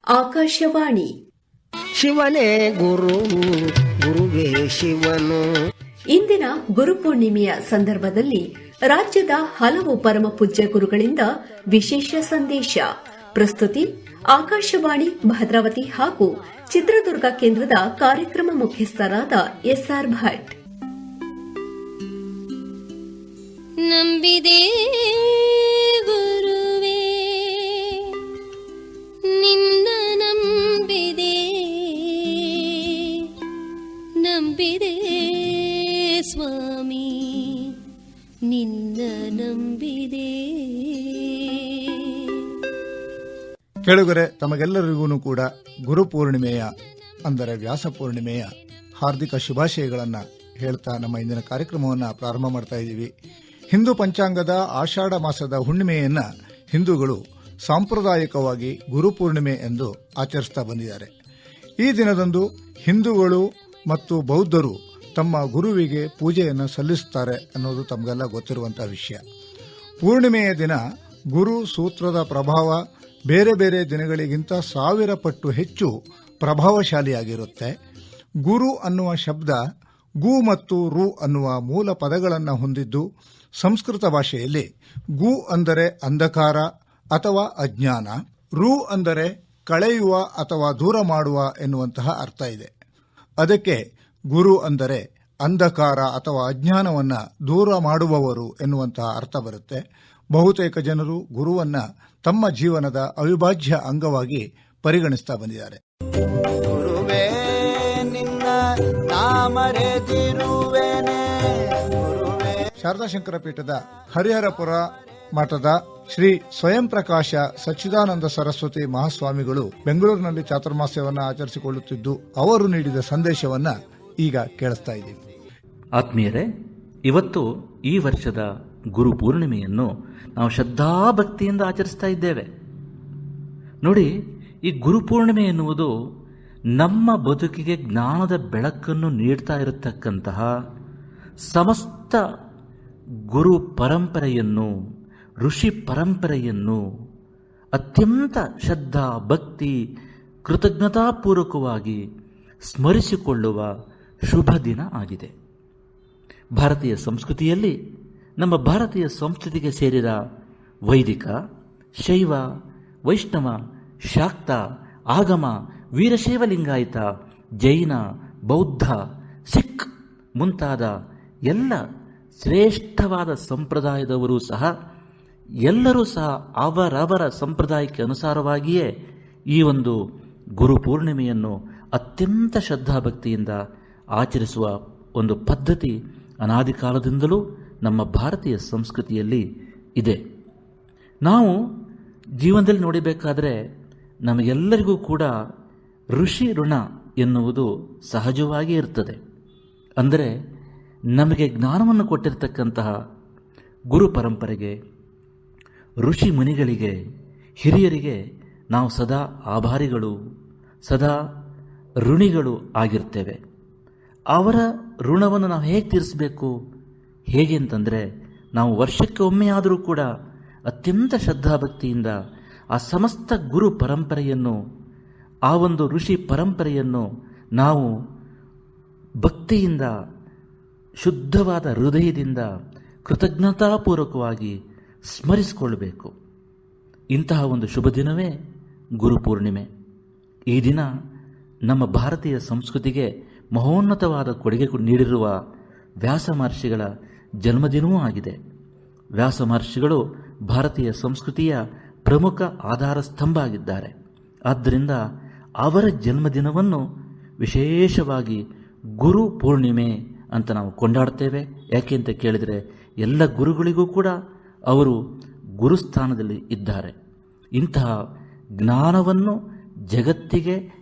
ಆಕಾಶವಾಣಿ. ಶಿವನೇ ಗುರು, ಗುರುವೇ ಶಿವನು. ಇಂದಿನ ಗುರುಪೂರ್ಣಿಮೆಯ ಸಂದರ್ಭದಲ್ಲಿ ರಾಜ್ಯದ ಹಲವು ಪರಮ ಪೂಜ್ಯ ಗುರುಗಳಿಂದ ವಿಶೇಷ ಸಂದೇಶ. ಪ್ರಸ್ತುತಿ ಆಕಾಶವಾಣಿ ಭದ್ರಾವತಿ ಹಾಗೂ ಚಿತ್ರದುರ್ಗ ಕೇಂದ್ರದ ಕಾರ್ಯಕ್ರಮ ಮುಖ್ಯಸ್ಥರಾದ ಎಸ್ಆರ್ ಭಟ್. ನಂಬಿದೆ ಗುರುವೇ ನಿನ್ನ, ನಂಬಿದೆ ನಂಬಿದೆ ಸ್ವಾಮಿ ನಿನ್ನ, ನಂಬಿದೆ. ಕೆಳಗರೆ ತಮಗೆಲ್ಲರಿಗೂ ಕೂಡ ಗುರುಪೂರ್ಣಿಮೆಯ ಅಂದರೆ ವ್ಯಾಸ ಪೂರ್ಣಿಮೆಯ ಹಾರ್ದಿಕ ಶುಭಾಶಯಗಳನ್ನು ಹೇಳ್ತಾ ನಮ್ಮ ಇಂದಿನ ಕಾರ್ಯಕ್ರಮವನ್ನು ಪ್ರಾರಂಭ ಮಾಡ್ತಾ ಇದ್ದೀವಿ. ಹಿಂದೂ ಪಂಚಾಂಗದ ಆಷಾಢ ಮಾಸದ ಹುಣ್ಣಿಮೆಯನ್ನು ಹಿಂದೂಗಳು ಸಾಂಪ್ರದಾಯಿಕವಾಗಿ ಗುರುಪೂರ್ಣಿಮೆ ಎಂದು ಆಚರಿಸ್ತಾ ಬಂದಿದ್ದಾರೆ. ಈ ದಿನದಂದು ಹಿಂದೂಗಳು ಮತ್ತು ಬೌದ್ಧರು ತಮ್ಮ ಗುರುವಿಗೆ ಪೂಜೆಯನ್ನು ಸಲ್ಲಿಸುತ್ತಾರೆ ಅನ್ನೋದು ತಮಗೆಲ್ಲ ಗೊತ್ತಿರುವಂತಹ ವಿಷಯ. ಪೂರ್ಣಿಮೆಯ ದಿನ ಗುರು ಸೂತ್ರದ ಪ್ರಭಾವ ಬೇರೆ ಬೇರೆ ದಿನಗಳಿಗಿಂತ 1000 ಪಟ್ಟು ಹೆಚ್ಚು ಪ್ರಭಾವಶಾಲಿಯಾಗಿರುತ್ತೆ. ಗುರು ಅನ್ನುವ ಶಬ್ದ ಗು ಮತ್ತು ರು ಅನ್ನುವ ಮೂಲ ಪದಗಳನ್ನು ಹೊಂದಿದ್ದು, ಸಂಸ್ಕೃತ ಭಾಷೆಯಲ್ಲಿ ಗು ಅಂದರೆ ಅಂಧಕಾರ ಅಥವಾ ಅಜ್ಞಾನ, ರು ಅಂದರೆ ಕಳೆಯುವ ಅಥವಾ ದೂರ ಮಾಡುವ ಎನ್ನುವಂತಹ ಅರ್ಥ ಇದೆ. ಅದಕ್ಕೆ ಗುರು ಅಂದರೆ ಅಂಧಕಾರ ಅಥವಾ ಅಜ್ಞಾನವನ್ನು ದೂರ ಮಾಡುವವರು ಎನ್ನುವಂತಹ ಅರ್ಥ ಬರುತ್ತೆ. ಬಹುತೇಕ ಜನರು ಗುರುವನ್ನ ತಮ್ಮ ಜೀವನದ ಅವಿಭಾಜ್ಯ ಅಂಗವಾಗಿ ಪರಿಗಣಿಸ್ತಾ ಬಂದಿದ್ದಾರೆ. ಗುರುವೇ ನಿನ್ನ ನಾಮರೆದಿರುವೆನೆ. ಶಾರದಾ ಶಂಕರ ಪೀಠದ ಹರಿಹರಪುರ ಮಠದ ಶ್ರೀ ಸ್ವಯಂ ಪ್ರಕಾಶ ಸಚ್ಚಿದಾನಂದ ಸರಸ್ವತಿ ಮಹಾಸ್ವಾಮಿಗಳು ಬೆಂಗಳೂರಿನಲ್ಲಿ ಚಾತುರ್ಮಾಸ್ಯವನ್ನು ಆಚರಿಸಿಕೊಳ್ಳುತ್ತಿದ್ದು, ಅವರು ನೀಡಿದ ಸಂದೇಶವನ್ನ ಈಗ ಕೇಳಿಸ್ತಾ ಇದ್ದೀವಿ. ಆತ್ಮೀಯರೇ, ಇವತ್ತು ಈ ವರ್ಷದ ಗುರು ಪೂರ್ಣಿಮೆಯನ್ನು ನಾವು ಶ್ರದ್ಧಾಭಕ್ತಿಯಿಂದ ಆಚರಿಸ್ತಾ ಇದ್ದೇವೆ. ನೋಡಿ, ಈ ಗುರುಪೂರ್ಣಿಮೆ ಎನ್ನುವುದು ನಮ್ಮ ಬದುಕಿಗೆ ಜ್ಞಾನದ ಬೆಳಕನ್ನು ನೀಡ್ತಾ ಇರತಕ್ಕಂತಹ ಸಮಸ್ತ ಗುರು ಪರಂಪರೆಯನ್ನು, ಋಷಿ ಪರಂಪರೆಯನ್ನು ಅತ್ಯಂತ ಶ್ರದ್ಧಾ ಭಕ್ತಿ ಕೃತಜ್ಞತಾಪೂರ್ವಕವಾಗಿ ಸ್ಮರಿಸಿಕೊಳ್ಳುವ ಶುಭ ದಿನ ಆಗಿದೆ. ಭಾರತೀಯ ಸಂಸ್ಕೃತಿಯಲ್ಲಿ ನಮ್ಮ ಭಾರತೀಯ ಸಂಸ್ಕೃತಿಗೆ ಸೇರಿದ ವೈದಿಕ, ಶೈವ, ವೈಷ್ಣವ, ಶಾಕ್ತ, ಆಗಮ, ವೀರಶೈವ ಲಿಂಗಾಯತ, ಜೈನ, ಬೌದ್ಧ, ಸಿಖ್ ಮುಂತಾದ ಎಲ್ಲ ಶ್ರೇಷ್ಠವಾದ ಸಂಪ್ರದಾಯದವರು ಸಹ ಎಲ್ಲರೂ ಸಹ ಅವರವರ ಸಂಪ್ರದಾಯಕ್ಕೆ ಅನುಸಾರವಾಗಿಯೇ ಈ ಒಂದು ಗುರುಪೂರ್ಣಿಮೆಯನ್ನು ಅತ್ಯಂತ ಶ್ರದ್ಧಾಭಕ್ತಿಯಿಂದ ಆಚರಿಸುವ ಒಂದು ಪದ್ಧತಿ ಅನಾದಿ ಕಾಲದಿಂದಲೂ ನಮ್ಮ ಭಾರತೀಯ ಸಂಸ್ಕೃತಿಯಲ್ಲಿ ಇದೆ. ನಾವು ಜೀವನದಲ್ಲಿ ನೋಡಬೇಕಾದ್ರೆ ನಮಗೆಲ್ಲರಿಗೂ ಕೂಡ ಋಷಿ ಋಣ ಎನ್ನುವುದು ಸಹಜವಾಗಿ ಇರ್ತದೆ. ಅಂದರೆ ನಮಗೆ ಜ್ಞಾನವನ್ನು ಕೊಟ್ಟಿರತಕ್ಕಂತಹ ಗುರು ಪರಂಪರೆಗೆ, ಋಷಿ ಮುನಿಗಳಿಗೆ, ಹಿರಿಯರಿಗೆ ನಾವು ಸದಾ ಆಭಾರಿಗಳು, ಸದಾ ಋಣಿಗಳು ಆಗಿರ್ತೇವೆ. ಅವರ ಋಣವನ್ನು ನಾವು ಹೇಗೆ ತೀರಿಸಬೇಕು? ಹೇಗೆ ಅಂತಂದರೆ, ನಾವು ವರ್ಷಕ್ಕೆ ಒಮ್ಮೆಯಾದರೂ ಕೂಡ ಅತ್ಯಂತ ಶ್ರದ್ಧಾಭಕ್ತಿಯಿಂದ ಆ ಸಮಸ್ತ ಗುರು ಪರಂಪರೆಯನ್ನು, ಆ ಒಂದು ಋಷಿ ಪರಂಪರೆಯನ್ನು ನಾವು ಭಕ್ತಿಯಿಂದ, ಶುದ್ಧವಾದ ಹೃದಯದಿಂದ ಕೃತಜ್ಞತಾಪೂರ್ವಕವಾಗಿ ಸ್ಮರಿಸಿಕೊಳ್ಳಬೇಕು. ಇಂತಹ ಒಂದು ಶುಭ ದಿನವೇ ಗುರುಪೂರ್ಣಿಮೆ. ಈ ದಿನ ನಮ್ಮ ಭಾರತೀಯ ಸಂಸ್ಕೃತಿಗೆ ಮಹೋನ್ನತವಾದ ಕೊಡುಗೆ ನೀಡಿರುವ ವ್ಯಾಸ ಮಹರ್ಷಿಗಳ ಜನ್ಮದಿನವೂ ಆಗಿದೆ. ವ್ಯಾಸ ಮಹರ್ಷಿಗಳು ಭಾರತೀಯ ಸಂಸ್ಕೃತಿಯ ಪ್ರಮುಖ ಆಧಾರ ಸ್ತಂಭ ಆಗಿದ್ದಾರೆ. ಆದ್ದರಿಂದ ಅವರ ಜನ್ಮದಿನವನ್ನು ವಿಶೇಷವಾಗಿ ಗುರು ಪೂರ್ಣಿಮೆ ಅಂತ ನಾವು ಕೊಂಡಾಡ್ತೇವೆ. ಯಾಕೆ ಅಂತ ಕೇಳಿದರೆ, ಎಲ್ಲ ಗುರುಗಳಿಗೂ ಕೂಡ ಅವರು ಗುರುಸ್ಥಾನದಲ್ಲಿ ಇದ್ದಾರೆ. ಇಂತಹ ಜ್ಞಾನವನ್ನು ಜಗತ್ತಿಗೆ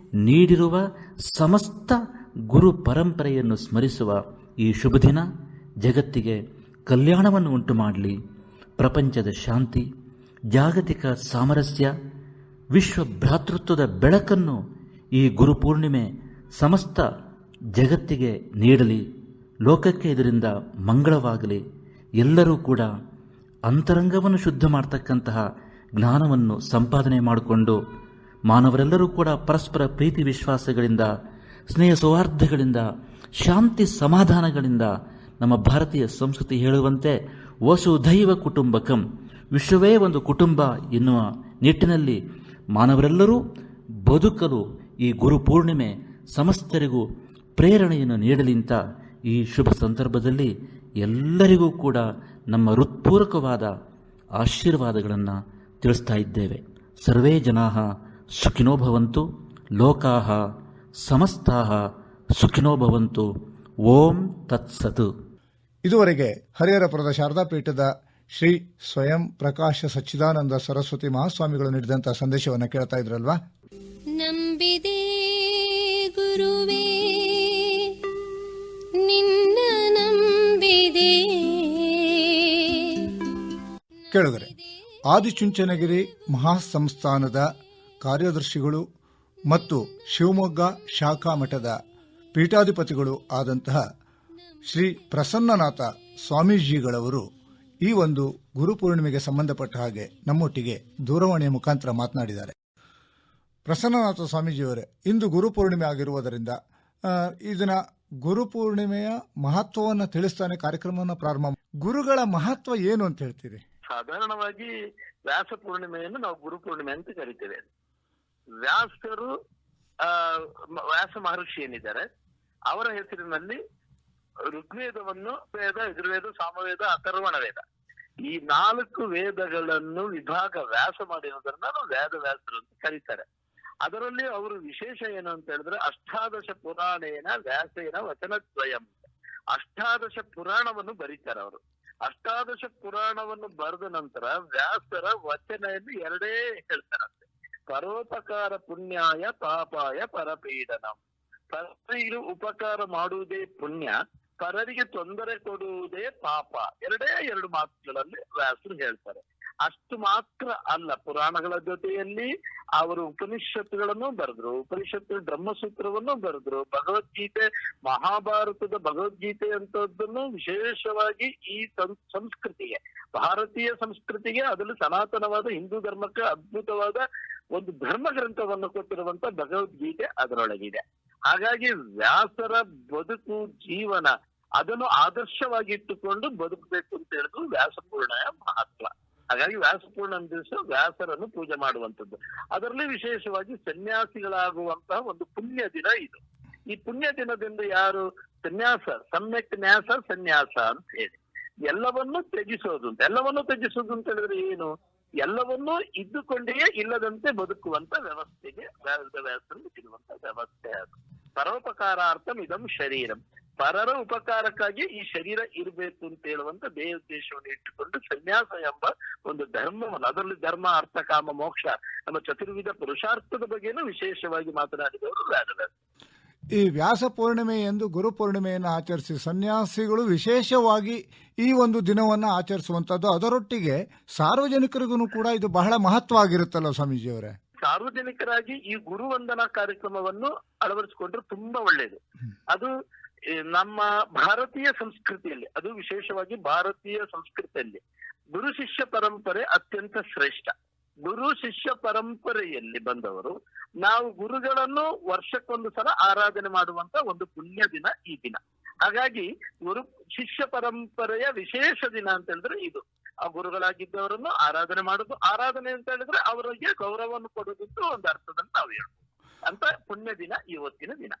ನೀಡಿರುವ ಸಮಸ್ತ ಗುರು ಪರಂಪರೆಯನ್ನು ಸ್ಮರಿಸುವ ಈ ಶುಭ ದಿನ ಜಗತ್ತಿಗೆ ಕಲ್ಯಾಣವನ್ನು ಉಂಟು ಮಾಡಲಿ. ಪ್ರಪಂಚದ ಶಾಂತಿ, ಜಾಗತಿಕ ಸಾಮರಸ್ಯ, ವಿಶ್ವ ಭ್ರಾತೃತ್ವದ ಬೆಳಕನ್ನು ಈ ಗುರುಪೂರ್ಣಿಮೆ ಸಮಸ್ತ ಜಗತ್ತಿಗೆ ನೀಡಲಿ. ಲೋಕಕ್ಕೆ ಇದರಿಂದ ಮಂಗಳವಾಗಲಿ. ಎಲ್ಲರೂ ಕೂಡ ಅಂತರಂಗವನ್ನು ಶುದ್ಧ ಮಾಡತಕ್ಕಂತಹ ಜ್ಞಾನವನ್ನು ಸಂಪಾದನೆ ಮಾಡಿಕೊಂಡು ಮಾನವರೆಲ್ಲರೂ ಕೂಡ ಪರಸ್ಪರ ಪ್ರೀತಿ ವಿಶ್ವಾಸಗಳಿಂದ, ಸ್ನೇಹ ಸೌಹಾರ್ದಗಳಿಂದ, ಶಾಂತಿ ಸಮಾಧಾನಗಳಿಂದ ನಮ್ಮ ಭಾರತೀಯ ಸಂಸ್ಕೃತಿ ಹೇಳುವಂತೆ ವಸುಧೈವ ಕುಟುಂಬಕಂ, ವಿಶ್ವವೇ ಒಂದು ಕುಟುಂಬ ಎನ್ನುವ ನಿಟ್ಟಿನಲ್ಲಿ ಮಾನವರೆಲ್ಲರೂ ಬದುಕಲು ಈ ಗುರುಪೂರ್ಣಿಮೆ ಸಮಸ್ತರಿಗೂ ಪ್ರೇರಣೆಯನ್ನು ನೀಡಲಿಂತ ಈ ಶುಭ ಸಂದರ್ಭದಲ್ಲಿ ಎಲ್ಲರಿಗೂ ಕೂಡ ನಮ್ಮ ಹೃತ್ಪೂರ್ವಕವಾದ ಆಶೀರ್ವಾದಗಳನ್ನು ತಿಳಿಸ್ತಾ ಇದ್ದೇವೆ. ಸರ್ವೇ ಜನಾಃ ಸುಖಿನೋ ಭವಂತು, ಲೋಕಾಃ ಸಮಸ್ತಾಃ ಸುಖಿನೋ ಭವಂತು. ಓಂ ತತ್ಸತ್. ಇದುವರೆಗೆ ಹರಿಹರಪುರದ ಶಾರದಾ ಪೀಠದ ಶ್ರೀ ಸ್ವಯಂ ಪ್ರಕಾಶ ಸಚ್ಚಿದಾನಂದ ಸರಸ್ವತಿ ಮಹಾಸ್ವಾಮಿಗಳು ನೀಡಿದಂತಹ ಸಂದೇಶವನ್ನು ಕೇಳ್ತಾ ಇದ್ರಲ್ವಾ? ನಂಬಿದೆ ಗುರುವೇ ನಿನ್ನ ನಂಬಿದೆ. ಕೇಳುಗರೆ, ಆದಿಚುಂಚನಗಿರಿ ಮಹಾಸಂಸ್ಥಾನದ ಕಾರ್ಯದರ್ಶಿಗಳು ಮತ್ತು ಶಿವಮೊಗ್ಗ ಶಾಖಾ ಮಠದ ಪೀಠಾಧಿಪತಿಗಳು ಆದಂತಹ ಶ್ರೀ ಪ್ರಸನ್ನನಾಥ ಸ್ವಾಮೀಜಿಗಳವರು ಈ ಒಂದು ಗುರುಪೂರ್ಣಿಮೆಗೆ ಸಂಬಂಧಪಟ್ಟ ಹಾಗೆ ನಮ್ಮೊಟ್ಟಿಗೆ ದೂರವಾಣಿಯ ಮುಖಾಂತರ ಮಾತನಾಡಿದ್ದಾರೆ. ಪ್ರಸನ್ನನಾಥ ಸ್ವಾಮೀಜಿಯವರೇ, ಇಂದು ಗುರುಪೂರ್ಣಿಮೆ ಆಗಿರುವುದರಿಂದ ಇದನ್ನ ಗುರುಪೂರ್ಣಿಮೆಯ ಮಹತ್ವವನ್ನು ತಿಳಿಸ್ತಾನೆ ಕಾರ್ಯಕ್ರಮವನ್ನು ಪ್ರಾರಂಭ. ಗುರುಗಳ ಮಹತ್ವ ಏನು ಅಂತ ಹೇಳ್ತೀರಿ? ಸಾಧಾರಣವಾಗಿ ವ್ಯಾಸ ಪೂರ್ಣಿಮೆಯನ್ನು ನಾವು ಗುರುಪೂರ್ಣಿಮೆ ಅಂತ ಕರಿತೇವೆ. ವ್ಯಾಸರು ವ್ಯಾಸ ಮಹರ್ಷಿ ಏನಿದ್ದಾರೆ ಅವರ ಹೆಸರಿನಲ್ಲಿ ಋಗ್ವೇದವನ್ನು, ವೇದ, ಯಜುರ್ವೇದ, ಸಾಮವೇದ, ಅಥರ್ವಣ ವೇದ, ಈ 4 ವೇದಗಳನ್ನು ವಿಭಾಗ ವ್ಯಾಸ ಮಾಡಿರೋದನ್ನ ನಾವು ವೇದ ವ್ಯಾಸರು ಅಂತ ಕರೀತಾರೆ. ಅದರಲ್ಲಿ ಅವರು ವಿಶೇಷ ಏನು ಅಂತ ಹೇಳಿದ್ರೆ, ಅಷ್ಟಾದಶ ಪುರಾಣೇನ ವ್ಯಾಸೇನ ವಚನದ್ವಯಂ, 18 ಪುರಾಣವನ್ನು ಬರೀತಾರೆ ಅವರು. 18 ಪುರಾಣವನ್ನು ಬರೆದ ನಂತರ ವ್ಯಾಸರ ವಚನೆಯನ್ನು 2 ಹೇಳ್ತಾರಂತೆ. ಪರೋಪಕಾರ ಪುಣ್ಯಾಯ ಪಾಪಾಯ ಪರಪೀಡನಂ. ಪರರಿಗೆ ಉಪಕಾರ ಮಾಡುವುದೇ ಪುಣ್ಯ, ಪರರಿಗೆ ತೊಂದರೆ ಕೊಡುವುದೇ ಪಾಪ. 2 ಮಾತುಗಳಲ್ಲಿ ವ್ಯಾಸರು ಹೇಳ್ತಾರೆ. ಅಷ್ಟು ಮಾತ್ರ ಅಲ್ಲ, ಪುರಾಣಗಳ ಜೊತೆಯಲ್ಲಿ ಅವರು ಉಪನಿಷತ್ತುಗಳನ್ನು ಬರೆದ್ರು, ಉಪನಿಷತ್ತು ಬ್ರಹ್ಮಸೂತ್ರವನ್ನು ಬರೆದ್ರು, ಭಗವದ್ಗೀತೆ, ಮಹಾಭಾರತದ ಭಗವದ್ಗೀತೆ ಅಂತದ್ದನ್ನು ವಿಶೇಷವಾಗಿ ಈ ಸಂಸ್ಕೃತಿಗೆ, ಭಾರತೀಯ ಸಂಸ್ಕೃತಿಗೆ, ಅದರಲ್ಲಿ ಸನಾತನವಾದ ಹಿಂದೂ ಧರ್ಮಕ್ಕೆ ಅದ್ಭುತವಾದ ಒಂದು ಧರ್ಮ ಗ್ರಂಥವನ್ನು ಕೊಟ್ಟಿರುವಂತ ಭಗವದ್ಗೀತೆ ಅದರೊಳಗಿದೆ. ಹಾಗಾಗಿ ವ್ಯಾಸರ ಬದುಕು, ಜೀವನ ಅದನ್ನು ಆದರ್ಶವಾಗಿ ಇಟ್ಟುಕೊಂಡು ಬದುಕಬೇಕು ಅಂತ ಹೇಳಿದ್ರು ವ್ಯಾಸಪೂರ್ಣೆಯ ಮಹತ್ವ. ಹಾಗಾಗಿ ವ್ಯಾಸಪೂರ್ಣ ದಿವಸ ವ್ಯಾಸರನ್ನು ಪೂಜೆ ಮಾಡುವಂಥದ್ದು. ಅದರಲ್ಲಿ ವಿಶೇಷವಾಗಿ ಸನ್ಯಾಸಿಗಳಾಗುವಂತಹ ಒಂದು ಪುಣ್ಯ ದಿನ ಇದು. ಈ ಪುಣ್ಯ ದಿನದಿಂದ ಯಾರು ಸನ್ಯಾಸ, ಸಮ್ಯಕ್ ನ್ಯಾಸ ಸನ್ಯಾಸ ಅಂತ ಹೇಳಿ ಎಲ್ಲವನ್ನೂ ತ್ಯಜಿಸೋದು ಅಂತ. ಎಲ್ಲವನ್ನೂ ತ್ಯಜಿಸೋದು ಅಂತ ಹೇಳಿದ್ರೆ ಏನು? ಎಲ್ಲವನ್ನೂ ಇದ್ದುಕೊಂಡೇ ಇಲ್ಲದಂತೆ ಬದುಕುವಂತ ವ್ಯವಸ್ಥೆಗೆ ವ್ಯಾಸರು ಇರುವಂತ ವ್ಯವಸ್ಥೆ ಅದು. ಪರೋಪಕಾರಾರ್ಥಂ ಇದಂ ಶರೀರಂ, ಪರರ ಉಪಕಾರಕ್ಕಾಗಿ ಈ ಶರೀರ ಇರಬೇಕು ಅಂತ ಹೇಳುವಂತ ದೇವೋದ್ದೇಶವನ್ನು ಇಟ್ಟುಕೊಂಡು ಸನ್ಯಾಸ ಎಂಬ ಒಂದು ಧರ್ಮವನ್ನು, ಅದರಲ್ಲಿ ಧರ್ಮ, ಅರ್ಥ, ಕಾಮ, ಮೋಕ್ಷ ನಮ್ಮ ಚತುರ್ವಿಧ ಪುರುಷಾರ್ಥದ ಬಗ್ಗೆನೂ ವಿಶೇಷವಾಗಿ ಮಾತನಾಡಿದವರು ವ್ಯಾಸರು. ಈ ವ್ಯಾಸ ಪೂರ್ಣಿಮೆ ಎಂದು ಗುರುಪೂರ್ಣಿಮೆಯನ್ನು ಆಚರಿಸಿ ಸನ್ಯಾಸಿಗಳು ವಿಶೇಷವಾಗಿ ಈ ಒಂದು ದಿನವನ್ನು ಆಚರಿಸುವಂತದ್ದು, ಅದರೊಟ್ಟಿಗೆ ಸಾರ್ವಜನಿಕರಿಗೂ ಕೂಡ ಇದು ಬಹಳ ಮಹತ್ವ ಆಗಿರುತ್ತಲ್ಲ ಸ್ವಾಮೀಜಿಯವರೇ? ಸಾರ್ವಜನಿಕರಾಗಿ ಈ ಗುರುವಂದನಾ ಕಾರ್ಯಕ್ರಮವನ್ನು ಅಳವಡಿಸಿಕೊಂಡ್ರೆ ತುಂಬಾ ಒಳ್ಳೆಯದು. ಅದು ನಮ್ಮ ಭಾರತೀಯ ಸಂಸ್ಕೃತಿಯಲ್ಲಿ, ಅದು ವಿಶೇಷವಾಗಿ ಭಾರತೀಯ ಸಂಸ್ಕೃತಿಯಲ್ಲಿ ಗುರು ಶಿಷ್ಯ ಪರಂಪರೆ ಅತ್ಯಂತ ಶ್ರೇಷ್ಠ. ಗುರು ಶಿಷ್ಯ ಪರಂಪರೆಯಲ್ಲಿ ಬಂದವರು ನಾವು ಗುರುಗಳನ್ನು ವರ್ಷಕ್ಕೊಂದು ಸಲ ಆರಾಧನೆ ಮಾಡುವಂತ ಒಂದು ಪುಣ್ಯ ದಿನ ಈ ದಿನ. ಹಾಗಾಗಿ ಗುರು ಶಿಷ್ಯ ಪರಂಪರೆಯ ವಿಶೇಷ ದಿನ ಅಂತ ಹೇಳಿದ್ರೆ ಇದು. ಆ ಗುರುಗಳಾಗಿದ್ದವರನ್ನು ಆರಾಧನೆ ಮಾಡುದು, ಆರಾಧನೆ ಅಂತ ಹೇಳಿದ್ರೆ ಅವರಿಗೆ ಗೌರವವನ್ನು ಕೊಡುವುದಂತೂ ಒಂದು ಅರ್ಥದಲ್ಲಿ ನಾವು ಹೇಳ್ಬೋದು. ಅಂತ ಪುಣ್ಯ ದಿನ ಇವತ್ತಿನ ದಿನ.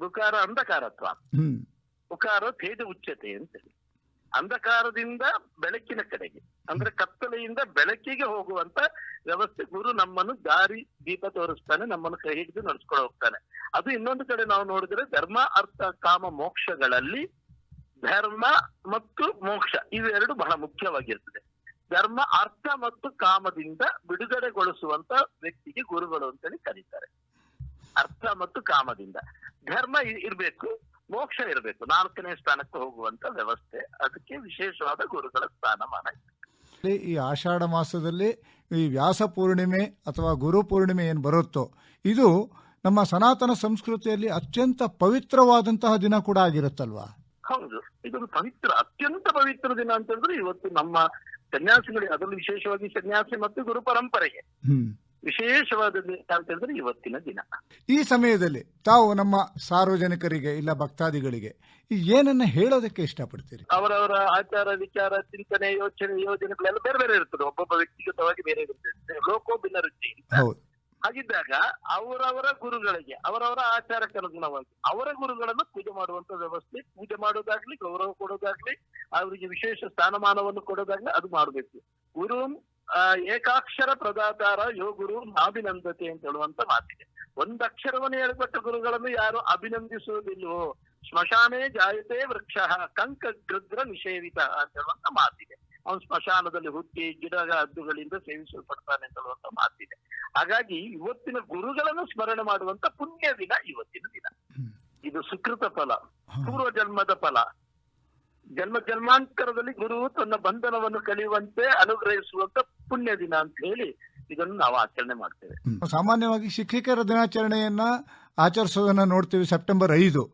ಗುಕಾರ ಅಂಧಕಾರತ್ವ, ಉಕಾರ ತೇಜ ಉಚ್ಚತೆ ಅಂತ ಹೇಳಿ, ಅಂಧಕಾರದಿಂದ ಬೆಳಕಿನ ಕಡೆಗೆ ಅಂದ್ರೆ ಕತ್ತಲೆಯಿಂದ ಬೆಳಕಿಗೆ ಹೋಗುವಂತ ವ್ಯವಸ್ಥೆ. ಗುರು ನಮ್ಮನ್ನು ದಾರಿ ದೀಪ ತೋರಿಸ್ತಾನೆ, ನಮ್ಮನ್ನು ಕೈ ಹಿಡಿದು ನಡೆಸ್ಕೊಂಡು ಹೋಗ್ತಾನೆ. ಅದು ಇನ್ನೊಂದು ಕಡೆ ನಾವು ನೋಡಿದ್ರೆ ಧರ್ಮ, ಅರ್ಥ, ಕಾಮ, ಮೋಕ್ಷಗಳಲ್ಲಿ ಧರ್ಮ ಮತ್ತು ಮೋಕ್ಷ ಇವೆರಡು ಬಹಳ ಮುಖ್ಯವಾಗಿರ್ತದೆ. ಧರ್ಮ, ಅರ್ಥ ಮತ್ತು ಕಾಮದಿಂದ ಬಿಡುಗಡೆಗೊಳಿಸುವಂತ ವ್ಯಕ್ತಿಗೆ ಗುರುಗಳು ಅಂತೇಳಿ ಕರೀತಾರೆ. ಅರ್ಥ ಮತ್ತು ಕಾಮದಿಂದ ಧರ್ಮ ಇರ್ಬೇಕು, ಮೋಕ್ಷ ಇರಬೇಕು, 4ನೇ ಸ್ಥಾನಕ್ಕೆ ಹೋಗುವಂತ ವ್ಯವಸ್ಥೆ. ಅದಕ್ಕೆ ವಿಶೇಷವಾದ ಗುರುಗಳ ಸ್ಥಾನಮಾನ. ಈ ಆಷಾಢ ಮಾಸದಲ್ಲಿ ಈ ವ್ಯಾಸ ಪೂರ್ಣಿಮೆ ಅಥವಾ ಗುರು ಪೂರ್ಣಿಮೆ ಏನು ಬರುತ್ತೋ ಇದು ನಮ್ಮ ಸನಾತನ ಸಂಸ್ಕೃತಿಯಲ್ಲಿ ಅತ್ಯಂತ ಪವಿತ್ರವಾದಂತಹ ದಿನ ಕೂಡ ಆಗಿರುತ್ತಲ್ವಾ? ಹೌದು, ಇದೊಂದು ಪವಿತ್ರ, ಅತ್ಯಂತ ಪವಿತ್ರ ದಿನ ಅಂತಂದ್ರೆ ಇವತ್ತು ನಮ್ಮ ಸನ್ಯಾಸಿಗಳಿಗೆ, ಅದರಲ್ಲೂ ವಿಶೇಷವಾಗಿ ಸನ್ಯಾಸಿ ಮತ್ತು ಗುರು ಪರಂಪರೆಗೆ ವಿಶೇಷವಾದ ದಿನ ಅಂತ ಹೇಳಿದ್ರೆ ಇವತ್ತಿನ ದಿನ. ಈ ಸಮಯದಲ್ಲಿ ತಾವು ನಮ್ಮ ಸಾರ್ವಜನಿಕರಿಗೆ ಇಲ್ಲ ಭಕ್ತಾದಿಗಳಿಗೆ ಏನನ್ನ ಹೇಳೋದಕ್ಕೆ ಇಷ್ಟಪಡ್ತೀರಿ? ಅವರವರ ಆಚಾರ ವಿಚಾರ ಚಿಂತನೆ ಯೋಜನೆಗಳೆಲ್ಲ ಬೇರೆ ಬೇರೆ ಇರ್ತದೆ, ಒಬ್ಬೊಬ್ಬ ವ್ಯಕ್ತಿಗತವಾಗಿ ಬೇರೆ ಇರ್ತದೆ, ಲೋಕೋ ಭಿನ್ನ ರುಚಿ. ಹೌದು. ಹಾಗಿದ್ದಾಗ ಅವರವರ ಗುರುಗಳಿಗೆ ಅವರವರ ಆಚಾರಕ್ಕೆ ಅನುಗುಣವಾಗಿ ಅವರ ಗುರುಗಳನ್ನು ಪೂಜೆ ಮಾಡುವಂತ ವ್ಯವಸ್ಥೆ, ಪೂಜೆ ಮಾಡೋದಾಗ್ಲಿ, ಗೌರವ ಕೊಡೋದಾಗ್ಲಿ, ಅವರಿಗೆ ವಿಶೇಷ ಸ್ಥಾನಮಾನವನ್ನು ಕೊಡೋದಾಗ್ಲಿ ಅದು ಮಾಡಬೇಕು. ಗುರು ಏಕಾಕ್ಷರ ಪ್ರದಾತಾರ ಯೋ ಗುರು ಅಭಿನಂದತೆ ಅಂತ ಹೇಳುವಂತ ಮಾತಿದೆ. ಒಂದಕ್ಷರವನ್ನು ಹೇಳಿಕೊಟ್ಟ ಗುರುಗಳನ್ನು ಯಾರು ಅಭಿನಂದಿಸುವುದಿಲ್ವೋ ಸ್ಮಶಾನೇ ಜಾಯತೆ ವೃಕ್ಷ ಕಂಕ ಗೃದ್ರ ನಿಷೇವಿತ ಅಂತ ಹೇಳುವಂತ ಮಾತಿದೆ. ಅವನು ಸ್ಮಶಾನದಲ್ಲಿ ಹುಟ್ಟಿ ಗಿಡ ಹದ್ದುಗಳಿಂದ ಸೇವಿಸಲ್ಪಡ್ತಾನೆ ಅಂತ ಹೇಳುವಂತ ಮಾತಿದೆ. ಹಾಗಾಗಿ ಇವತ್ತಿನ ಗುರುಗಳನ್ನು ಸ್ಮರಣೆ ಮಾಡುವಂತ ಪುಣ್ಯ ದಿನ ಇವತ್ತಿನ ದಿನ. ಇದು ಸುಕೃತ ಫಲ, ಪೂರ್ವ ಜನ್ಮದ ಫಲ. ಜನ್ಮಾಂತರದಲ್ಲಿ ಗುರು ತನ್ನ ಬಂಧನವನ್ನು ಕಲಿಯುವಂತೆ ಅನುಗ್ರಹಿಸುವಂತ ಪುಣ್ಯ ದಿನ ಅಂತ ಹೇಳಿ ಇದನ್ನು ನಾವು ಆಚರಣೆ ಮಾಡ್ತೇವೆ. ಸಾಮಾನ್ಯವಾಗಿ ಶಿಕ್ಷಕರ ದಿನಾಚರಣೆಯನ್ನ ಆಚರಿಸೋದನ್ನ ನೋಡ್ತೀವಿ ಸೆಪ್ಟೆಂಬರ್ 5.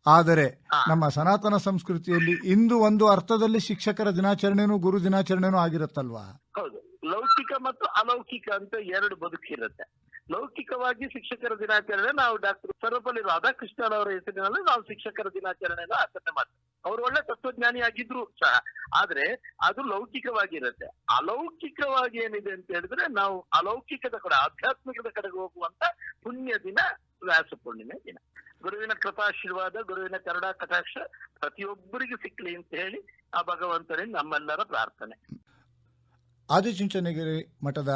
ಆದರೆ ನಮ್ಮ ಸನಾತನ ಸಂಸ್ಕೃತಿಯಲ್ಲಿ ಇಂದು ಒಂದು ಅರ್ಥದಲ್ಲಿ ಶಿಕ್ಷಕರ ದಿನಾಚರಣೆನೂ ಗುರು ದಿನಾಚರಣೆನೂ ಆಗಿರುತ್ತಲ್ವಾ? ಹೌದು, ಲೌಕಿಕ ಮತ್ತು ಅಲೌಕಿಕ ಅಂತ ಎರಡು ಬದುಕಿರುತ್ತೆ. ಲೌಕಿಕವಾಗಿ ಶಿಕ್ಷಕರ ದಿನಾಚರಣೆ ನಾವು ಡಾಕ್ಟರ್ ಸರ್ವಪಲ್ಲಿ ರಾಧಾಕೃಷ್ಣನ್ ಅವರ ಹೆಸರಿನಲ್ಲಿ ನಾವು ಶಿಕ್ಷಕರ ದಿನಾಚರಣೆಯನ್ನು ಆಚರಣೆ ಮಾಡ್ತೇವೆ. ಅವರು ಒಳ್ಳೆ ತತ್ವಜ್ಞಾನಿ ಆಗಿದ್ರು ಸಹ, ಆದ್ರೆ ಅದು ಲೌಕಿಕವಾಗಿರುತ್ತೆ. ಅಲೌಕಿಕವಾಗಿ ಏನಿದೆ ಅಂತ ಹೇಳಿದ್ರೆ ನಾವು ಅಲೌಕಿಕದ ಕಡೆ, ಆಧ್ಯಾತ್ಮಿಕದ ಕಡೆಗೆ ಹೋಗುವಂತ ಪುಣ್ಯ ದಿನ ವ್ಯಾಸ ಪೂರ್ಣಿಮೆ ದಿನ. ಗುರುವಿನ ಕೃಪಾಶೀರ್ವಾದ, ಗುರುವಿನ ಕರುಣಾ ಕಟಾಕ್ಷ ಪ್ರತಿಯೊಬ್ಬರಿಗೆ ಸಿಕ್ಲಿ ಅಂತ ಹೇಳಿ ಆ ಭಗವಂತನಿಂದ ನಮ್ಮೆಲ್ಲರ ಪ್ರಾರ್ಥನೆ. ಆದಿಚುಂಚನಗಿರಿ ಮಠದ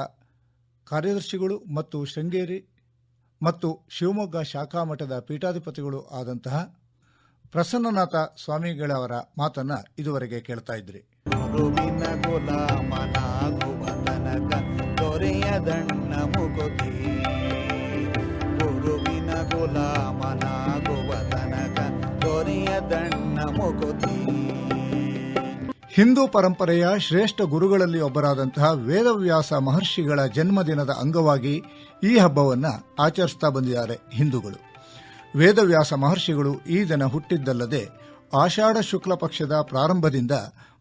ಕಾರ್ಯದರ್ಶಿಗಳು ಮತ್ತು ಶೃಂಗೇರಿ ಮತ್ತು ಶಿವಮೊಗ್ಗ ಶಾಖಾ ಮಠದ ಪೀಠಾಧಿಪತಿಗಳು ಆದಂತಹ ಪ್ರಸನ್ನನಾಥ ಸ್ವಾಮಿಗಳವರ ಮಾತನ್ನ ಇದುವರೆಗೆ ಕೇಳ್ತಾ ಇದ್ರಿ. ಗುರುವಿನ ಗುಲಾಮನಾಗುವ ತನಕ ದೊರೆಯದಣ್ಣ ಮುಗುತಿ, ಗುರುವಿನ ಗುಲಾಮನಾಗುವ ತನಕ ದೊರೆಯದಣ್ಣ ಮುಗುತಿ. ಹಿಂದೂ ಪರಂಪರೆಯ ಶ್ರೇಷ್ಠ ಗುರುಗಳಲ್ಲಿ ಒಬ್ಬರಾದಂತಹ ವೇದವ್ಯಾಸ ಮಹರ್ಷಿಗಳ ಜನ್ಮದಿನದ ಅಂಗವಾಗಿ ಈ ಹಬ್ಬವನ್ನು ಆಚರಿಸ್ತಾ ಬಂದಿದ್ದಾರೆ ಹಿಂದೂಗಳು. ವೇದವ್ಯಾಸ ಮಹರ್ಷಿಗಳು ಈ ದಿನ ಹುಟ್ಟಿದ್ದಲ್ಲದೆ ಆಷಾಢ ಶುಕ್ಲ ಪಕ್ಷದ ಪ್ರಾರಂಭದಿಂದ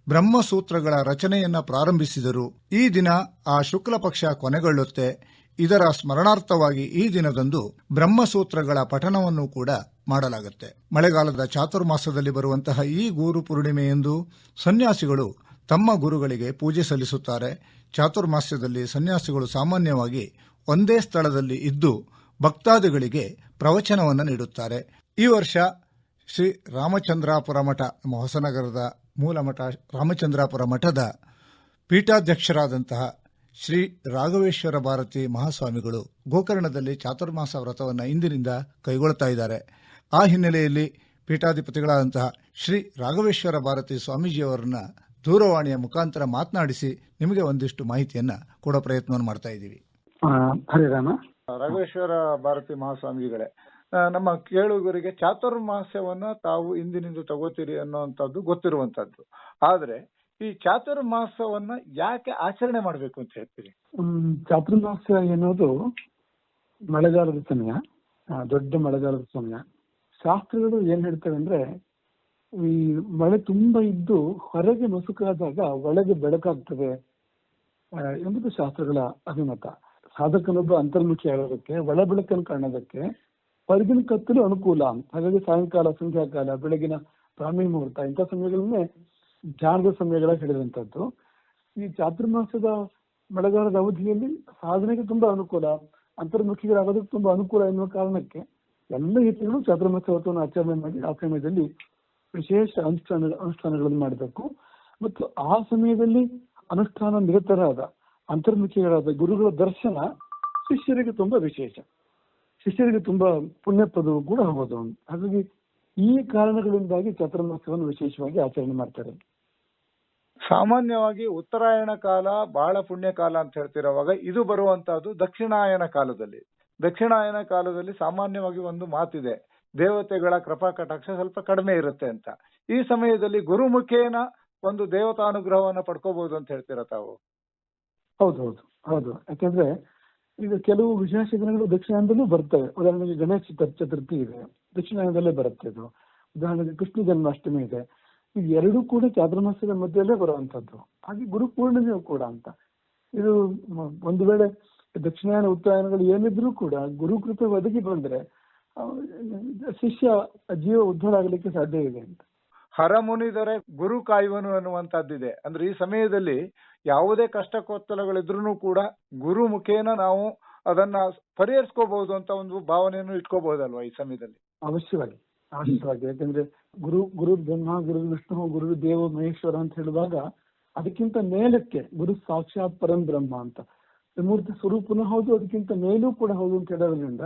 ಬ್ರಹ್ಮಸೂತ್ರಗಳ ರಚನೆಯನ್ನ ಪ್ರಾರಂಭಿಸಿದರು. ಈ ದಿನ ಆ ಶುಕ್ಲ ಪಕ್ಷ ಕೊನೆಗೊಳ್ಳುತ್ತೆ. ಇದರ ಸ್ಮರಣಾರ್ಥವಾಗಿ ಈ ದಿನದಂದು ಬ್ರಹ್ಮಸೂತ್ರಗಳ ಪಠಣವನ್ನು ಕೂಡ ಮಾಡಲಾಗುತ್ತೆ. ಮಳೆಗಾಲದ ಚಾತುರ್ಮಾಸದಲ್ಲಿ ಬರುವಂತಹ ಈ ಗುರು ಪೂರ್ಣಿಮೆಯಂದು ಸನ್ಯಾಸಿಗಳು ತಮ್ಮ ಗುರುಗಳಿಗೆ ಪೂಜೆ ಸಲ್ಲಿಸುತ್ತಾರೆ. ಚಾತುರ್ಮಾಸ್ಯದಲ್ಲಿ ಸನ್ಯಾಸಿಗಳು ಸಾಮಾನ್ಯವಾಗಿ ಒಂದೇ ಸ್ಥಳದಲ್ಲಿ ಇದ್ದು ಭಕ್ತಾದಿಗಳಿಗೆ ಪ್ರವಚನವನ್ನು ನೀಡುತ್ತಾರೆ. ಈ ವರ್ಷ ಶ್ರೀ ರಾಮಚಂದ್ರಾಪುರ ಮಠ, ನಮ್ಮ ಹೊಸನಗರದ ಮೂಲ ಮಠ ರಾಮಚಂದ್ರಾಪುರ ಮಠದ ಪೀಠಾಧ್ಯಕ್ಷರಾದಂತಹ ಶ್ರೀ ರಾಘವೇಶ್ವರ ಭಾರತಿ ಮಹಾಸ್ವಾಮಿಗಳು ಗೋಕರ್ಣದಲ್ಲಿ ಚಾತುರ್ಮಾಸ ವ್ರತವನ್ನು ಇಂದಿನಿಂದ ಕೈಗೊಳ್ಳುತ್ತಾ ಇದ್ದಾರೆ. ಆ ಹಿನ್ನೆಲೆಯಲ್ಲಿ ಪೀಠಾಧಿಪತಿಗಳಾದಂತಹ ಶ್ರೀ ರಾಘವೇಶ್ವರ ಭಾರತಿ ಸ್ವಾಮೀಜಿಯವರನ್ನ ದೂರವಾಣಿಯ ಮುಖಾಂತರ ಮಾತನಾಡಿಸಿ ನಿಮಗೆ ಒಂದಿಷ್ಟು ಮಾಹಿತಿಯನ್ನ ಕೊಡೋ ಪ್ರಯತ್ನವನ್ನು ಮಾಡ್ತಾ ಇದ್ದೀವಿ. ಹರಿರಾಮ. ರಾಘವೇಶ್ವರ ಭಾರತಿ ಮಹಾಸ್ವಾಮಿಗಳೇ, ನಮ್ಮ ಕೇಳುಗರಿಗೆ ಚಾತುರ್ಮಾಸ್ಯವನ್ನ ತಾವು ಇಂದಿನಿಂದ ತಗೋತೀರಿ ಅನ್ನುವಂಥದ್ದು ಗೊತ್ತಿರುವಂತದ್ದು. ಆದ್ರೆ ಈ ಚಾತುರ್ಮಾಸವನ್ನ ಯಾಕೆ ಆಚರಣೆ ಮಾಡಬೇಕು ಅಂತ ಹೇಳ್ತೀರಿ? ಚಾತುರ್ಮಾಸ ಎನ್ನುವುದು ಮಳೆಗಾಲದ ಸಮಯ, ದೊಡ್ಡ ಮಳೆಗಾಲದ ಸಮಯ. ಶಾಸ್ತ್ರಗಳು ಏನ್ ಹೇಳ್ತವೆ ಅಂದ್ರೆ, ಈ ಮಳೆ ತುಂಬಾ ಇದ್ದು ಹೊರಗೆ ಮಸುಕಾದಾಗ ಒಳಗೆ ಬೆಳಕಾಗ್ತದೆ ಎಂಬುದು ಶಾಸ್ತ್ರಗಳ ಅಭಿಮತ. ಸಾಧಕನೊಬ್ಬ ಅಂತರ್ಮುಖಿ ಆಗೋದಕ್ಕೆ, ಒಳ ಬೆಳಕನ್ನು ಕಾಣೋದಕ್ಕೆ ಹೊರಗಿನ ಕತ್ತಲು ಅನುಕೂಲ. ಹಾಗಾಗಿ ಸಾಯಂಕಾಲ, ಸಂಧ್ಯಾಕಾಲ, ಬೆಳಗಿನ ಬ್ರಾಹ್ಮಿ ಮುಹೂರ್ತ ಇಂಥ ಸಮಯಗಳನ್ನೇ ಧ್ಯಾನದ ಸಮಯಗಳಾಗಿ ಹೇಳಿದಂಥದ್ದು. ಈ ಚಾತುರ್ಮಾಸದ ಮಳೆಗಾಲದ ಅವಧಿಯಲ್ಲಿ ಸಾಧನೆಗೆ ತುಂಬಾ ಅನುಕೂಲ, ಅಂತರ್ಮುಖಿಗಳಾಗೋದಕ್ಕೆ ತುಂಬಾ ಅನುಕೂಲ ಎನ್ನುವ ಕಾರಣಕ್ಕೆ ಎಲ್ಲ ರೀತಿಗಳು ಚಾತುರ್ಮಾಸ ವ್ರತವನ್ನು ಆಚರಣೆ ಮಾಡಿ ಆ ಸಮಯದಲ್ಲಿ ವಿಶೇಷ ಅನುಷ್ಠಾನಗಳನ್ನು ಮಾಡಬೇಕು. ಮತ್ತು ಆ ಸಮಯದಲ್ಲಿ ಅನುಷ್ಠಾನ ನಿರತರಾದ ಅಂತರ್ಮುಖಿಗಳಾದ ಗುರುಗಳ ದರ್ಶನ ಶಿಷ್ಯರಿಗೆ ತುಂಬಾ ವಿಶೇಷ, ಶಿಷ್ಯರಿಗೆ ತುಂಬಾ ಪುಣ್ಯಪ್ರದವೂ ಕೂಡ ಹೌದು. ಹಾಗಾಗಿ ಈ ಕಾರಣಗಳಿಂದಾಗಿ ಚಾತುರ್ಮಾಸವನ್ನು ವಿಶೇಷವಾಗಿ ಆಚರಣೆ ಮಾಡ್ತಾರೆ. ಸಾಮಾನ್ಯವಾಗಿ ಉತ್ತರಾಯಣ ಕಾಲ ಬಹಳ ಪುಣ್ಯ ಕಾಲ ಅಂತ ಹೇಳ್ತಿರೋವಾಗ ಇದು ಬರುವಂತಹದ್ದು ದಕ್ಷಿಣಾಯನ ಕಾಲದಲ್ಲಿ. ದಕ್ಷಿಣಾಯನ ಕಾಲದಲ್ಲಿ ಸಾಮಾನ್ಯವಾಗಿ ಒಂದು ಮಾತಿದೆ, ದೇವತೆಗಳ ಕೃಪಾ ಕಟಾಕ್ಷ ಸ್ವಲ್ಪ ಕಡಿಮೆ ಇರುತ್ತೆ ಅಂತ. ಈ ಸಮಯದಲ್ಲಿ ಗುರುಮುಖೇನ ಒಂದು ದೇವತಾನುಗ್ರಹವನ್ನ ಪಡ್ಕೋಬಹುದು ಅಂತ ಹೇಳ್ತೀರಾ ತಾವು? ಹೌದು. ಯಾಕಂದ್ರೆ ಈಗ ಕೆಲವು ವಿಶೇಷ ದಿನಗಳು ದಕ್ಷಿಣಾಯನದಲ್ಲೂ ಬರ್ತವೆ. ಉದಾಹರಣೆಗೆ ಗಣೇಶ ಚತುರ್ಥಿ ಇದೆ, ದಕ್ಷಿಣಾಯನದಲ್ಲೇ ಬರುತ್ತೆ. ಇದು ಉದಾಹರಣೆಗೆ ಕೃಷ್ಣ ಜನ್ಮಾಷ್ಟಮಿ ಇದೆ. ಇದು ಎರಡೂ ಕೂಡ ಚಾತುರ್ಮಾಸದ ಮಧ್ಯದಲ್ಲೇ ಬರುವಂತದ್ದು. ಹಾಗೆ ಗುರು ಪೂರ್ಣಿಮೆಯೂ ಕೂಡ ಅಂತ. ಇದು ಒಂದು ವೇಳೆ ದಕ್ಷಿಣಾಯನ ಉತ್ತರಾಯಣಗಳು ಏನಿದ್ರೂ ಕೂಡ ಗುರುಕೃಪೆ ಒದಗಿ ಬಂದ್ರೆ ಶಿಷ್ಯ ಜೀವ ಉದ್ಧಾರ ಆಗಲಿಕ್ಕೆ ಸಾಧ್ಯ ಇದೆ ಅಂತ. ಹರಮುನಿದರೆ ಗುರು ಕಾಯುವನು ಅನ್ನುವಂಥದ್ದಿದೆ. ಅಂದ್ರೆ ಈ ಸಮಯದಲ್ಲಿ ಯಾವುದೇ ಕಷ್ಟಕೋತ್ತಲಗಳಿದ್ರೂ ಕೂಡ ಗುರು ಮುಖೇನ ನಾವು ಅದನ್ನ ಪರಿಹರಿಸ್ಕೋಬಹುದು ಅಂತ ಒಂದು ಭಾವನೆಯನ್ನು ಇಟ್ಕೋಬಹುದಲ್ವಾ ಈ ಸಮಯದಲ್ಲಿ? ಅವಶ್ಯವಾಗಿ ಯಾಕಂದ್ರೆ ಗುರು ಬ್ರಹ್ಮ, ಗುರು ವಿಷ್ಣು, ಗುರು ದೇವ ಮಹೇಶ್ವರ ಅಂತ ಹೇಳುವಾಗ ಅದಕ್ಕಿಂತ ಮೇಲಕ್ಕೆ ಗುರು ಸಾಕ್ಷಾತ್ ಪರಂ ಬ್ರಹ್ಮ ಅಂತ ತ್ರಿಮೂರ್ತಿ ಸ್ವರೂಪನೂ ಹೌದು, ಅದಕ್ಕಿಂತ ಮೇಲೂ ಕೂಡ ಹೌದು ಅಂತ ಹೇಳೋದ್ರಿಂದ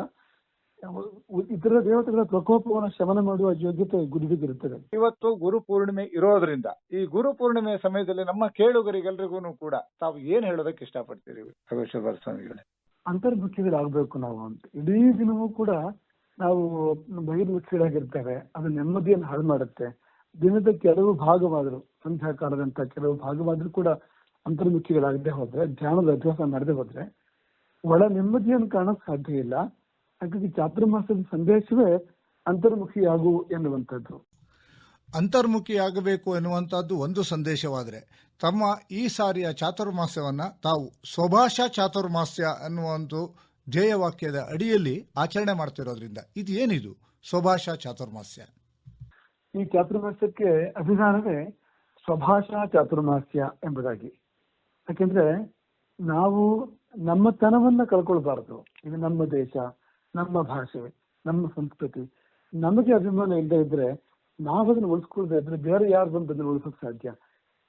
ಇತರ ದೇವತೆಗಳ ಪ್ರಕೋಪವನ್ನು ಶಮನ ಮಾಡುವ ಯೋಗ್ಯತೆ ಗುರುವಿಗಿರುತ್ತದೆ. ಇವತ್ತು ಗುರು ಪೂರ್ಣಿಮೆ ಇರೋದ್ರಿಂದ ಈ ಗುರು ಪೂರ್ಣಿಮೆಯ ಸಮಯದಲ್ಲಿ ನಮ್ಮ ಕೇಳುಗರಿಗೆಲ್ರಿಗೂ ಕೂಡ ತಾವು ಏನ್ ಹೇಳೋದಕ್ಕೆ ಇಷ್ಟಪಡ್ತೀರಿ ರಾಘವೇಶ್ವರ ಸ್ವಾಮಿಗಳೇ? ಅಂತರ್ಮುಖಿಗಳಾಗಬೇಕು ನಾವು ಅಂತ. ಇಡೀ ದಿನವೂ ಕೂಡ ನಾವು ಬಹಿರ್ಮುಖಿಗಳಾಗಿರ್ತೇವೆ, ಅದು ನೆಮ್ಮದಿಯನ್ನು ಹಾಳು ಮಾಡುತ್ತೆ. ದಿನದ ಕೆಲವು ಭಾಗವಾದ್ರು, ಸಂಧ್ಯಾಕಾಲದಂತ ಕೆಲವು ಭಾಗವಾದ್ರೂ ಕೂಡ ಅಂತರ್ಮುಖಿಗಳಾಗದೆ ಹೋದ್ರೆ, ಧ್ಯಾನದ ಅಭ್ಯಾಸ ಮಾಡದೆ ಹೋದ್ರೆ ಒಳ ನೆಮ್ಮದಿಯನ್ನು ಕಾಣಕ್ ಸಾಧ್ಯ ಇಲ್ಲ. ಹಾಗಾಗಿ ಚಾತುರ್ಮಾಸದ ಸಂದೇಶವೇ ಅಂತರ್ಮುಖಿಯಾಗು ಎನ್ನುವಂಥದ್ದು. ಅಂತರ್ಮುಖಿಯಾಗಬೇಕು ಎನ್ನುವಂತಹದ್ದು ಒಂದು ಸಂದೇಶವಾದರೆ, ತಮ್ಮ ಈ ಸಾರಿಯ ಚಾತುರ್ಮಾಸ್ಯವನ್ನ ತಾವು ಸ್ವಭಾಷಾ ಚಾತುರ್ಮಾಸ್ಯ ಅನ್ನುವ ಒಂದು ಧ್ಯೇಯವಾಕ್ಯದ ಅಡಿಯಲ್ಲಿ ಆಚರಣೆ ಮಾಡ್ತಿರೋದ್ರಿಂದ ಇದು ಏನಿದು ಸ್ವಭಾಷಾ ಚಾತುರ್ಮಾಸ್ಯ? ಈ ಚಾತುರ್ಮಾಸ್ಯಕ್ಕೆ ಅಭಿಧಾನವೇ ಸ್ವಭಾಷಾ ಚಾತುರ್ಮಾಸ್ಯ ಎಂಬುದಾಗಿ. ಯಾಕೆಂದ್ರೆ ನಾವು ನಮ್ಮತನವನ್ನ ಕಳ್ಕೊಳ್ಬಾರದು. ಇದು ನಮ್ಮ ದೇಶ, ನಮ್ಮ ಭಾಷೆ, ನಮ್ಮ ಸಂಸ್ಕೃತಿ, ನಮಗೆ ಅಭಿಮಾನ ಇಲ್ಲದೆ ಇದ್ರೆ ನಾವದನ್ನು ಉಳಿಸ್ಕೊಳ್ದೇ ಇದ್ರೆ ಬೇರೆ ಯಾರು ಬಂದು ಅದನ್ನು ಉಳಿಸೋಕ್ ಸಾಧ್ಯ?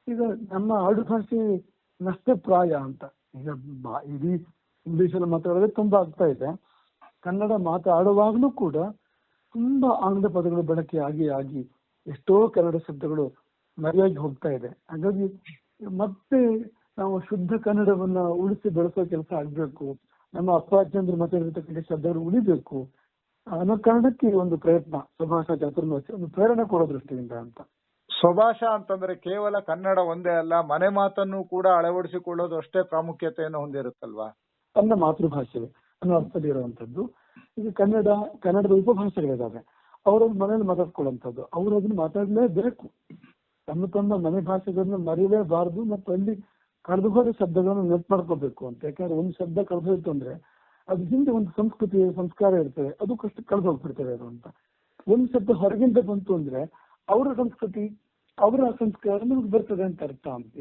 ಈಗ ನಮ್ಮ ಆಡು ಭಾಷೆ ನಷ್ಟಪ್ರಾಯ ಅಂತ. ಈಗ ಇಡೀ ಇಂಗ್ಲಿಷಲ್ಲಿ ಮಾತಾಡೋದೇ ತುಂಬಾ ಆಗ್ತಾ ಇದೆ. ಕನ್ನಡ ಮಾತಾಡುವಾಗ್ಲೂ ಕೂಡ ತುಂಬಾ ಆಂಗ್ಲ ಪದಗಳು ಬಳಕೆ ಆಗಿ ಎಷ್ಟೋ ಕನ್ನಡ ಶಬ್ದಗಳು ಮರೆಯಾಗಿ ಹೋಗ್ತಾ ಇದೆ. ಹಾಗಾಗಿ ಮತ್ತೆ ನಾವು ಶುದ್ಧ ಕನ್ನಡವನ್ನ ಉಳಿಸಿ ಬೆಳೆಸೋ ಕೆಲಸ ಆಗ್ಬೇಕು. ನಮ್ಮ ಅಪ್ಪಾಜಂದ್ರು ಮಾತಾಡಿರ್ತಕ್ಕಂಥ ಶಬ್ದಗಳು ಉಳಿಬೇಕು ಅನ್ನೋ ಕಾರಣಕ್ಕೆ ಒಂದು ಪ್ರಯತ್ನ ಸ್ವಭಾಷಾ ಚಾತುರ್ಮಾಸ್ಯ, ಒಂದು ಪ್ರೇರಣೆ ಕೊಡೋ ದೃಷ್ಟಿಯಿಂದ ಅಂತ. ಸ್ವಭಾಷಾ ಅಂತಂದ್ರೆ ಕೇವಲ ಕನ್ನಡ ಒಂದೇ ಅಲ್ಲ, ಮನೆ ಮಾತನ್ನು ಕೂಡ ಅಳವಡಿಸಿಕೊಳ್ಳೋದು ಅಷ್ಟೇ ಪ್ರಾಮುಖ್ಯತೆಯನ್ನು ಹೊಂದಿರುತ್ತಲ್ವಾ? ತನ್ನ ಮಾತೃಭಾಷೆ ಅನ್ನೋ ಅರ್ಥದಲ್ಲಿ ಇರುವಂತದ್ದು. ಈಗ ಕನ್ನಡದ ಉಪಭಾಷೆಗಳಿದಾವೆ, ಅವರವ್ರ ಮನೇಲಿ ಮಾತಾಡ್ಕೊಳ್ಳುವಂಥದ್ದು, ಅವ್ರು ಅದನ್ನ ಮಾತಾಡ್ಲೇಬೇಕು. ತಮ್ಮ ಮನೆ ಭಾಷೆಗಳನ್ನ ಮರೀಲೇಬಾರದು ಮತ್ತು ಅಲ್ಲಿ ಕಳೆದು ಹೋದ ಶಬ್ದಗಳನ್ನು ನೆನಪು ಮಾಡ್ಕೋಬೇಕು ಅಂತ. ಯಾಕಂದ್ರೆ ಒಂದು ಶಬ್ದ ಕಳೆದು ಹೋಯ್ತು ಅಂದ್ರೆ ಅದ್ರ ಹಿಂದೆ ಒಂದು ಸಂಸ್ಕೃತಿ ಸಂಸ್ಕಾರ ಇರ್ತದೆ, ಅದು ಕಷ್ಟ ಕಳೆದು ಹೋಗ್ಬಿಡ್ತೇವೆ ಅದು ಅಂತ. ಒಂದು ಶಬ್ದ ಹೊರಗಿಂದ ಬಂತು ಅಂದ್ರೆ ಅವರ ಸಂಸ್ಕೃತಿ ಅವರ ಸಂಸ್ಕಾರ ನಮ್ಗೆ ಬರ್ತದೆ ಅಂತ ಅರ್ಥ ಅಂತ.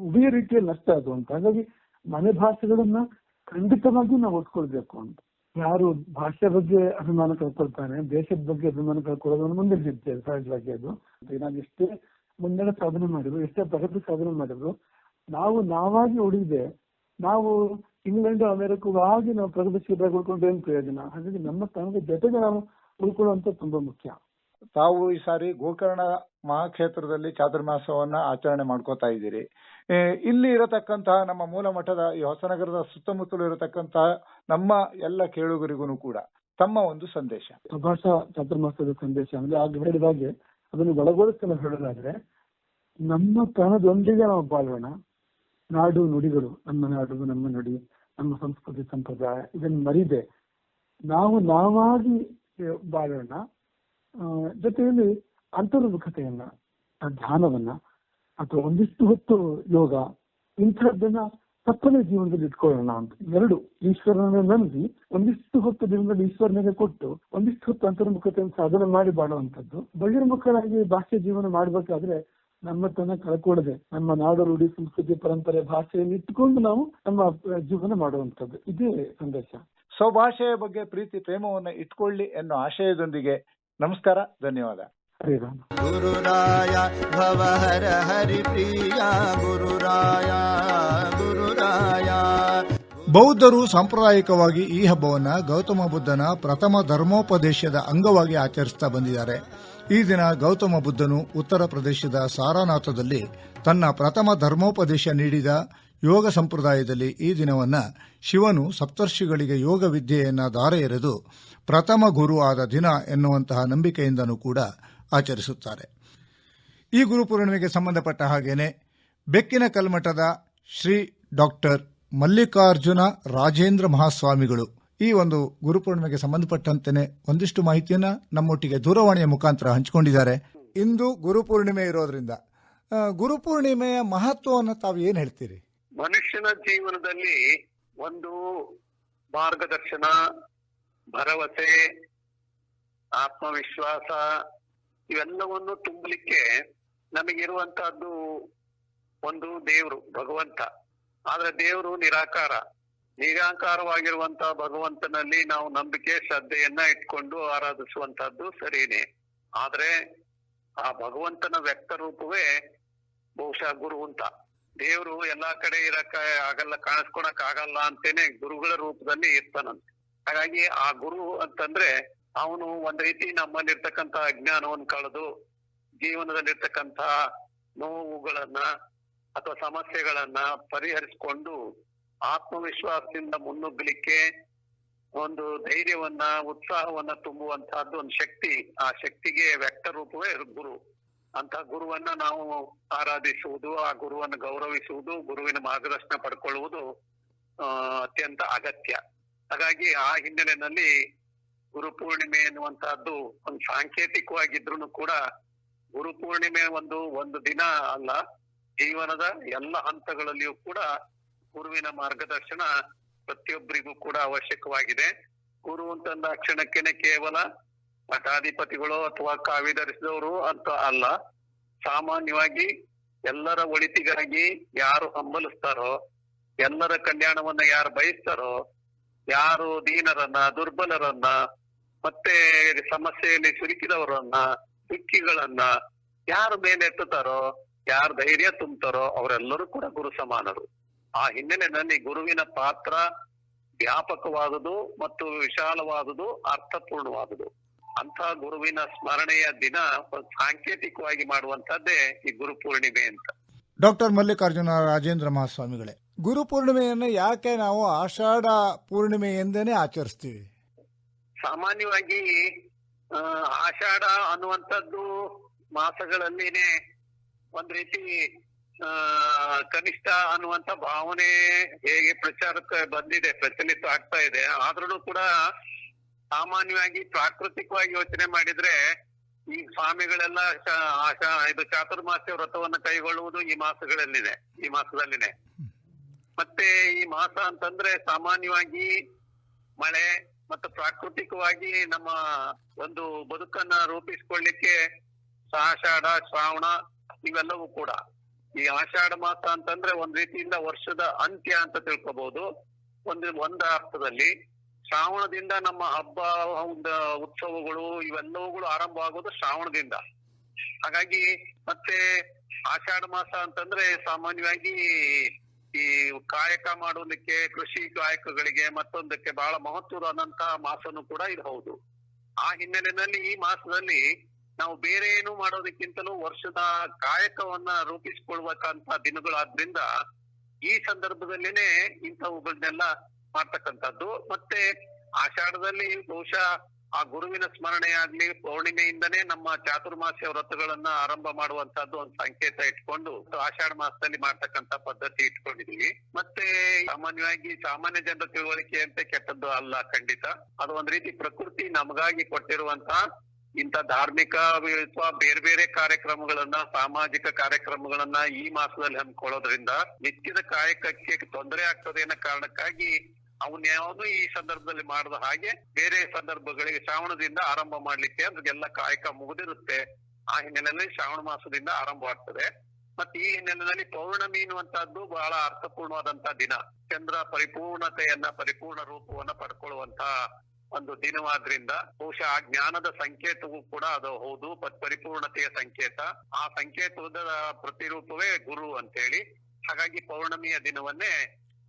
ಉಭಯ ರೀತಿಯಲ್ಲಿ ನಷ್ಟ ಅದು ಅಂತ. ಹಾಗಾಗಿ ಮನೆ ಭಾಷೆಗಳನ್ನ ಖಂಡಿತವಾಗಿ ನಾವು ಓದ್ಕೊಳ್ಬೇಕು ಅಂತ. ಯಾರು ಭಾಷೆ ಬಗ್ಗೆ ಅಭಿಮಾನ ಕಳ್ಕೊಳ್ತಾನೆ, ದೇಶದ ಬಗ್ಗೆ ಅಭಿಮಾನ ಕಳ್ಕೊಳ್ಳೋದನ್ನು ಮುಂದೆ ನಿಲ್ತೇವೆ ಸಹಜವಾಗಿ. ಅದು ನಾವು ಎಷ್ಟೇ ಮುನ್ನಡೆ ಸಾಧನೆ ಮಾಡಿದ್ರು, ಎಷ್ಟೇ ಪ್ರಗತಿ ಸಾಧನೆ ಮಾಡಿದ್ರು, ನಾವಾಗಿ ಉಳಿದೆ ನಾವು ಇಂಗ್ಲೆಂಡ್ ಅಮೆರಿಕವಾಗಿ ನಾವು ಪ್ರಗತಿಶೀಲರಾಗಿ ಉಳ್ಕೊಂಡ್ರೆ ಏನ್ ಪ್ರಯೋಜನ? ಹಾಗಾಗಿ ನಮ್ಮ ತನಗೆ ಜೊತೆಗೆ ನಾವು ಉಳ್ಕೊಳ್ಳುವಂತ ತುಂಬಾ ಮುಖ್ಯ. ತಾವು ಈ ಸಾರಿ ಗೋಕರ್ಣ ಮಹಾಕ್ಷೇತ್ರದಲ್ಲಿ ಚಾತುರ್ಮಾಸವನ್ನ ಆಚರಣೆ ಮಾಡ್ಕೋತಾ ಇದ್ದೀರಿ. ಇಲ್ಲಿ ಇರತಕ್ಕಂತಹ ನಮ್ಮ ಮೂಲ ಮಠದ ಈ ಹೊಸನಗರದ ಸುತ್ತಮುತ್ತಲು ಇರತಕ್ಕಂತಹ ನಮ್ಮ ಎಲ್ಲ ಕೇಳುಗರಿಗೂ ಕೂಡ ತಮ್ಮ ಒಂದು ಸಂದೇಶ. ಸ್ವಭಾಷಾ ಚಾತುರ್ಮಾಸದ ಸಂದೇಶ ಅಂದ್ರೆ ಆಗ ಹೇಳಿದಾಗೆ ಅದನ್ನು ಒಳಗೊಳಿಸಿ ನಾವು ಹೇಳೋದಾದ್ರೆ, ನಮ್ಮ ತನದೊಂದಿಗೆ ನಾವು ಬಾಳೋಣ. ನಾಡು ನುಡಿಗಳು, ನಮ್ಮ ನಾಡು, ನಮ್ಮ ನುಡಿ, ನಮ್ಮ ಸಂಸ್ಕೃತಿ ಸಂಪ್ರದಾಯ ಇದನ್ನು ಮರಿದೆ ನಾವಾಗಿ ಬಾಳೋಣ. ಜೊತೆಯಲ್ಲಿ ಅಂತರ್ಮುಖತೆಯನ್ನ, ಧ್ಯಾನವನ್ನ ಅಥವಾ ಒಂದಿಷ್ಟು ಹೊತ್ತು ಯೋಗ ಇಂಥದ್ದನ್ನ ತಪ್ಪನೇ ಜೀವನದಲ್ಲಿ ಇಟ್ಕೊಳ್ಳೋಣ ಅಂತ. ಎರಡು, ಈಶ್ವರನ ನಂಬಿ ಒಂದಿಷ್ಟು ಹೊತ್ತು ಜೀವನದಲ್ಲಿ ಈಶ್ವರನಿಗೆ ಕೊಟ್ಟು ಒಂದಿಷ್ಟು ಹೊತ್ತು ಅಂತರ್ಮುಖತೆಯನ್ನು ಸಾಧನೆ ಮಾಡಿ ಬಾಳುವಂಥದ್ದು. ಬಹಿರ್ಮುಖರಾಗಿ ಬಾಹ್ಯ ಜೀವನ ಮಾಡ್ಬೇಕಾದ್ರೆ ನಮ್ಮ ತನ ಕಳ್ಕೊಳ್ಳದೆ ನಮ್ಮ ನಾಡು ನುಡಿ ಸಂಸ್ಕೃತಿ ಪರಂಪರೆ ಭಾಷೆಯನ್ನು ಇಟ್ಟುಕೊಂಡು ನಾವು ನಮ್ಮ ಜೀವನ ಮಾಡುವಂಥದ್ದು, ಇದೇ ಸಂದೇಶ. ಸ್ವಭಾಷೆಯ ಬಗ್ಗೆ ಪ್ರೀತಿ ಪ್ರೇಮವನ್ನ ಇಟ್ಕೊಳ್ಳಿ ಎನ್ನೋ ಆಶಯದೊಂದಿಗೆ ನಮಸ್ಕಾರ, ಧನ್ಯವಾದ. ಹರಿರಾಮ. ಗುರುರಾಯ ಭವಹರ ಹರಿಪ್ರಿಯ ಗುರುರಾಯ ಗುರುರಾಯ. ಬೌದ್ಧರು ಸಾಂಪ್ರದಾಯಿಕವಾಗಿ ಈ ಹಬ್ಬವನ್ನ ಗೌತಮ ಬುದ್ಧನ ಪ್ರಥಮ ಧರ್ಮೋಪದೇಶದ ಅಂಗವಾಗಿ ಆಚರಿಸ್ತಾ ಬಂದಿದ್ದಾರೆ. ಈ ದಿನ ಗೌತಮ ಬುದ್ಧನು ಉತ್ತರ ಪ್ರದೇಶದ ಸಾರಾನಾಥದಲ್ಲಿ ತನ್ನ ಪ್ರಥಮ ಧರ್ಮೋಪದೇಶ ನೀಡಿದ ಯೋಗ ಸಂಪ್ರದಾಯದಲ್ಲಿ ಈ ದಿನವನ್ನ ಶಿವನು ಸಪ್ತರ್ಷಿಗಳಿಗೆ ಯೋಗ ವಿದ್ಯೆಯನ್ನ ಧಾರೆ ಎರೆದು ಪ್ರಥಮ ಗುರು ಆದ ದಿನ ಎನ್ನುವಂತಹ ನಂಬಿಕೆಯಿಂದನೂ ಕೂಡ ಆಚರಿಸುತ್ತಾರೆ. ಈ ಗುರುಪೂರ್ಣಿಮೆಗೆ ಸಂಬಂಧಪಟ್ಟ ಹಾಗೇನೆ ಬೆಕ್ಕಿನ ಕಲ್ಮಠದ ಶ್ರೀ ಡಾಕ್ಟರ್ ಮಲ್ಲಿಕಾರ್ಜುನ ರಾಜೇಂದ್ರ ಮಹಾಸ್ವಾಮಿಗಳು ಈ ಒಂದು ಗುರುಪೂರ್ಣಿಮೆಗೆ ಸಂಬಂಧಪಟ್ಟಂತೆ ಒಂದಿಷ್ಟು ಮಾಹಿತಿಯನ್ನ ನಮ್ಮೊಟ್ಟಿಗೆ ದೂರವಾಣಿಯ ಮುಖಾಂತರ ಹಂಚಿಕೊಂಡಿದ್ದಾರೆ. ಇಂದು ಗುರುಪೂರ್ಣಿಮೆ ಇರೋದ್ರಿಂದ ಗುರುಪೂರ್ಣಿಮೆಯ ಮಹತ್ವವನ್ನು ತಾವು ಏನ್ ಹೇಳ್ತೀರಿ? ಮನುಷ್ಯನ ಜೀವನದಲ್ಲಿ ಒಂದು ಮಾರ್ಗದರ್ಶನ, ಭರವಸೆ, ಆತ್ಮವಿಶ್ವಾಸ ಇವೆಲ್ಲವನ್ನು ತುಂಬಲಿಕ್ಕೆ ನಮಗಿರುವಂತಹದ್ದು ಒಂದು ದೇವರು, ಭಗವಂತ. ಆದ್ರೆ ದೇವರು ನಿರಾಕಾರವಾಗಿರುವಂತಹ ಭಗವಂತನಲ್ಲಿ ನಾವು ನಂಬಿಕೆ, ಶ್ರದ್ಧೆಯನ್ನ ಇಟ್ಕೊಂಡು ಆರಾಧಿಸುವಂತಹದ್ದು ಸರಿನೇ. ಆದ್ರೆ ಆ ಭಗವಂತನ ವ್ಯಕ್ತ ರೂಪವೇ ಬಹುಶಃ ಗುರು ಅಂತ. ದೇವರು ಎಲ್ಲಾ ಕಡೆ ಕಾಣಿಸ್ಕೊಳಕ್ ಆಗಲ್ಲ ಅಂತೇನೆ ಗುರುಗಳ ರೂಪದಲ್ಲಿ ಇರ್ತಾನಂತೆ. ಹಾಗಾಗಿ ಆ ಗುರು ಅಂತಂದ್ರೆ ಅವನು ಒಂದ್ ರೀತಿ ನಮ್ಮಲ್ಲಿರ್ತಕ್ಕಂಥ ಅಜ್ಞಾನವನ್ನು ಕಳೆದು ಜೀವನದಲ್ಲಿರ್ತಕ್ಕಂಥ ನೋವುಗಳನ್ನ ಅಥವಾ ಸಮಸ್ಯೆಗಳನ್ನ ಪರಿಹರಿಸಿಕೊಂಡು ಆತ್ಮವಿಶ್ವಾಸದಿಂದ ಮುನ್ನುಗ್ಗಲಿಕ್ಕೆ ಒಂದು ಧೈರ್ಯವನ್ನ, ಉತ್ಸಾಹವನ್ನ ತುಂಬುವಂತಹದ್ದು ಒಂದು ಶಕ್ತಿ. ಆ ಶಕ್ತಿಗೆ ವ್ಯಕ್ತ ರೂಪವೇ ಗುರು. ಅಂತ ಗುರುವನ್ನ ನಾವು ಆರಾಧಿಸುವುದು, ಆ ಗುರುವನ್ನು ಗೌರವಿಸುವುದು, ಗುರುವಿನ ಮಾರ್ಗದರ್ಶನ ಪಡ್ಕೊಳ್ಳುವುದು ಅತ್ಯಂತ ಅಗತ್ಯ. ಹಾಗಾಗಿ ಆ ಹಿನ್ನೆಲೆಯಲ್ಲಿ ಗುರುಪೂರ್ಣಿಮೆ ಎನ್ನುವಂತಹದ್ದು ಒಂದು ಸಾಂಕೇತಿಕವಾಗಿದ್ರು ಕೂಡ ಗುರುಪೂರ್ಣಿಮೆ ಒಂದು ದಿನ ಅಲ್ಲ, ಜೀವನದ ಎಲ್ಲ ಹಂತಗಳಲ್ಲಿಯೂ ಕೂಡ ಗುರುವಿನ ಮಾರ್ಗದರ್ಶನ ಪ್ರತಿಯೊಬ್ಬರಿಗೂ ಕೂಡ ಅವಶ್ಯಕವಾಗಿದೆ. ಗುರು ಅಂತಂದ ಕ್ಷಣಕ್ಕೇನೆ ಕೇವಲ ಮಠಾಧಿಪತಿಗಳು ಅಥವಾ ಕಾವಿ ಧರಿಸಿದವರು ಅಂತ ಅಲ್ಲ, ಸಾಮಾನ್ಯವಾಗಿ ಎಲ್ಲರ ಒಳಿತಿಗಾಗಿ ಯಾರು ಹಂಬಲಿಸ್ತಾರೋ, ಎಲ್ಲರ ಕಲ್ಯಾಣವನ್ನ ಯಾರು ಬಯಸ್ತಾರೋ, ಯಾರು ದೀನರನ್ನ, ದುರ್ಬಲರನ್ನ, ಮತ್ತೆ ಸಮಸ್ಯೆಯಲ್ಲಿ ಸಿಲುಕಿದವರನ್ನ, ದುಃಖಿಗಳನ್ನ ಯಾರು ಮೇಲೆತ್ತುತ್ತಾರೋ, ಯಾರು ಧೈರ್ಯ ತುಂಬುತ್ತಾರೋ ಅವರೆಲ್ಲರೂ ಕೂಡ ಗುರು ಸಮಾನರು. ಆ ಹಿನ್ನೆಲೆಯಲ್ಲಿ ಗುರುವಿನ ಪಾತ್ರ ವ್ಯಾಪಕವಾದುದು ಮತ್ತು ವಿಶಾಲವಾದುದು, ಅರ್ಥಪೂರ್ಣವಾದುದು. ಅಂತ ಗುರುವಿನ ಸ್ಮರಣೆಯ ದಿನ ಸಾಂಕೇತಿಕವಾಗಿ ಮಾಡುವಂತದ್ದೇ ಈ ಗುರು ಪೂರ್ಣಿಮೆ ಅಂತ. ಡಾಕ್ಟರ್ ಮಲ್ಲಿಕಾರ್ಜುನ ರಾಜೇಂದ್ರ ಮಹಾಸ್ವಾಮಿಗಳೇ, ಗುರು ಪೂರ್ಣಿಮೆಯನ್ನು ಯಾಕೆ ನಾವು ಆಷಾಢ ಪೂರ್ಣಿಮೆ ಎಂದೇನೆ ಆಚರಿಸ್ತೀವಿ? ಸಾಮಾನ್ಯವಾಗಿ ಆಷಾಢ ಅನ್ನುವಂಥದ್ದು ಮಾಸಗಳಲ್ಲಿನೇ ಒಂದ್ ರೀತಿ ಕನಿಷ್ಠ ಅನ್ನುವಂತ ಭಾವನೆ ಹೇಗೆ ಪ್ರಚಾರಕ್ಕೆ ಬಂದಿದೆ, ಪ್ರಚಲಿತ ಆಗ್ತಾ ಇದೆ. ಆದ್ರೂ ಕೂಡ ಸಾಮಾನ್ಯವಾಗಿ ಪ್ರಾಕೃತಿಕವಾಗಿ ಯೋಚನೆ ಮಾಡಿದ್ರೆ ಈ ಸ್ವಾಮಿಗಳೆಲ್ಲ ಇದು ಚಾತುರ್ಮಾಸ್ಯ ವ್ರತವನ್ನ ಕೈಗೊಳ್ಳುವುದು ಈ ಮಾಸದಲ್ಲಿನೆ. ಮತ್ತೆ ಈ ಮಾಸ ಅಂತಂದ್ರೆ ಸಾಮಾನ್ಯವಾಗಿ ಮಳೆ ಮತ್ತು ಪ್ರಾಕೃತಿಕವಾಗಿ ನಮ್ಮ ಒಂದು ಬದುಕನ್ನ ರೂಪಿಸ್ಕೊಳ್ಳಿಕ್ಕೆ ಆಷಾಢ, ಶ್ರಾವಣ ಇವೆಲ್ಲವೂ ಕೂಡ. ಈ ಆಷಾಢ ಮಾಸ ಅಂತಂದ್ರೆ ಒಂದ್ ರೀತಿಯಿಂದ ವರ್ಷದ ಅಂತ್ಯ ಅಂತ ತಿಳ್ಕೊಬಹುದು ಒಂದು ಅರ್ಥದಲ್ಲಿ. ಶ್ರಾವಣದಿಂದ ನಮ್ಮ ಹಬ್ಬ, ಉತ್ಸವಗಳು ಇವೆಲ್ಲವುಗಳು ಆರಂಭ ಆಗೋದು ಶ್ರಾವಣದಿಂದ. ಹಾಗಾಗಿ ಮತ್ತೆ ಆಷಾಢ ಮಾಸ ಅಂತಂದ್ರೆ ಸಾಮಾನ್ಯವಾಗಿ ಈ ಕಾಯಕ ಮಾಡೋದಕ್ಕೆ, ಕೃಷಿ ಕಾಯಕಗಳಿಗೆ ಮತ್ತೊಂದಕ್ಕೆ ಬಹಳ ಮಹತ್ವದಂತಹ ಮಾಸನೂ ಕೂಡ ಇದು ಹೌದು. ಆ ಹಿನ್ನೆಲೆಯಲ್ಲಿ ಈ ಮಾಸದಲ್ಲಿ ನಾವು ಬೇರೆ ಏನು ಮಾಡೋದಕ್ಕಿಂತಲೂ ವರ್ಷದ ಕಾಯಕವನ್ನ ರೂಪಿಸಿಕೊಳ್ಳುವಂತ ದಿನಗಳಾದ್ರಿಂದ ಈ ಸಂದರ್ಭದಲ್ಲಿನೇ ಇಂಥವುಗಳನ್ನೆಲ್ಲ ಮಾಡ್ತಕ್ಕಂಥದ್ದು. ಮತ್ತೆ ಆಷಾಢದಲ್ಲಿ ಬಹುಶಃ ಆ ಗುರುವಿನ ಸ್ಮರಣೆ ಆಗ್ಲಿ, ಪೌರ್ಣಿಮೆಯಿಂದನೇ ನಮ್ಮ ಚಾತುರ್ಮಾಸ್ಯ ವ್ರತಗಳನ್ನ ಆರಂಭ ಮಾಡುವಂತಹದ್ದು ಒಂದು ಸಂಕೇತ ಇಟ್ಕೊಂಡು ಆಷಾಢ ಮಾಸದಲ್ಲಿ ಮಾಡ್ತಕ್ಕಂತ ಪದ್ಧತಿ ಇಟ್ಕೊಂಡಿದೀವಿ. ಮತ್ತೆ ಸಾಮಾನ್ಯವಾಗಿ ಸಾಮಾನ್ಯ ಜನರ ತಿಳುವಳಿಕೆ ಅಂತ ಕೆಟ್ಟದ್ದು ಅಲ್ಲ, ಖಂಡಿತ. ಅದು ಒಂದ್ ರೀತಿ ಪ್ರಕೃತಿ ನಮಗಾಗಿ ಕೊಟ್ಟಿರುವಂತಹ ಇಂಥ ಧಾರ್ಮಿಕ ಅಥವಾ ಬೇರೆ ಬೇರೆ ಕಾರ್ಯಕ್ರಮಗಳನ್ನ, ಸಾಮಾಜಿಕ ಕಾರ್ಯಕ್ರಮಗಳನ್ನ ಈ ಮಾಸದಲ್ಲಿ ಹಮ್ಮಿಕೊಳ್ಳೋದ್ರಿಂದ ನಿತ್ಯದ ಕಾಯಕಕ್ಕೆ ತೊಂದರೆ ಆಗ್ತದೆ ಅನ್ನೋ ಕಾರಣಕ್ಕಾಗಿ ಅವನ್ಯಾವುದು ಈ ಸಂದರ್ಭದಲ್ಲಿ ಮಾಡದ ಹಾಗೆ ಬೇರೆ ಸಂದರ್ಭಗಳಿಗೆ ಶ್ರಾವಣದಿಂದ ಆರಂಭ ಮಾಡ್ಲಿಕ್ಕೆ ಅದಕ್ಕೆಲ್ಲ ಕಾಯಕ ಮುಗಿದಿರುತ್ತೆ. ಆ ಹಿನ್ನೆಲೆಯಲ್ಲಿ ಶ್ರಾವಣ ಮಾಸದಿಂದ ಆರಂಭವಾಗ್ತದೆ. ಮತ್ತೆ ಈ ಹಿನ್ನೆಲೆಯಲ್ಲಿ ಪೌರ್ಣಮಿ ಎನ್ನುವಂತಹದ್ದು ಬಹಳ ಅರ್ಥಪೂರ್ಣವಾದಂತಹ ದಿನ. ಚಂದ್ರ ಪರಿಪೂರ್ಣ ರೂಪವನ್ನ ಪಡ್ಕೊಳ್ಳುವಂತ ಒಂದು ದಿನವಾದ್ರಿಂದ ಬಹುಶಃ ಆ ಜ್ಞಾನದ ಸಂಕೇತವೂ ಕೂಡ ಅದು ಹೌದು, ಪರಿಪೂರ್ಣತೆಯ ಸಂಕೇತ. ಆ ಸಂಕೇತದ ಪ್ರತಿರೂಪವೇ ಗುರು ಅಂತೇಳಿ. ಹಾಗಾಗಿ ಪೌರ್ಣಮಿಯ ದಿನವನ್ನೇ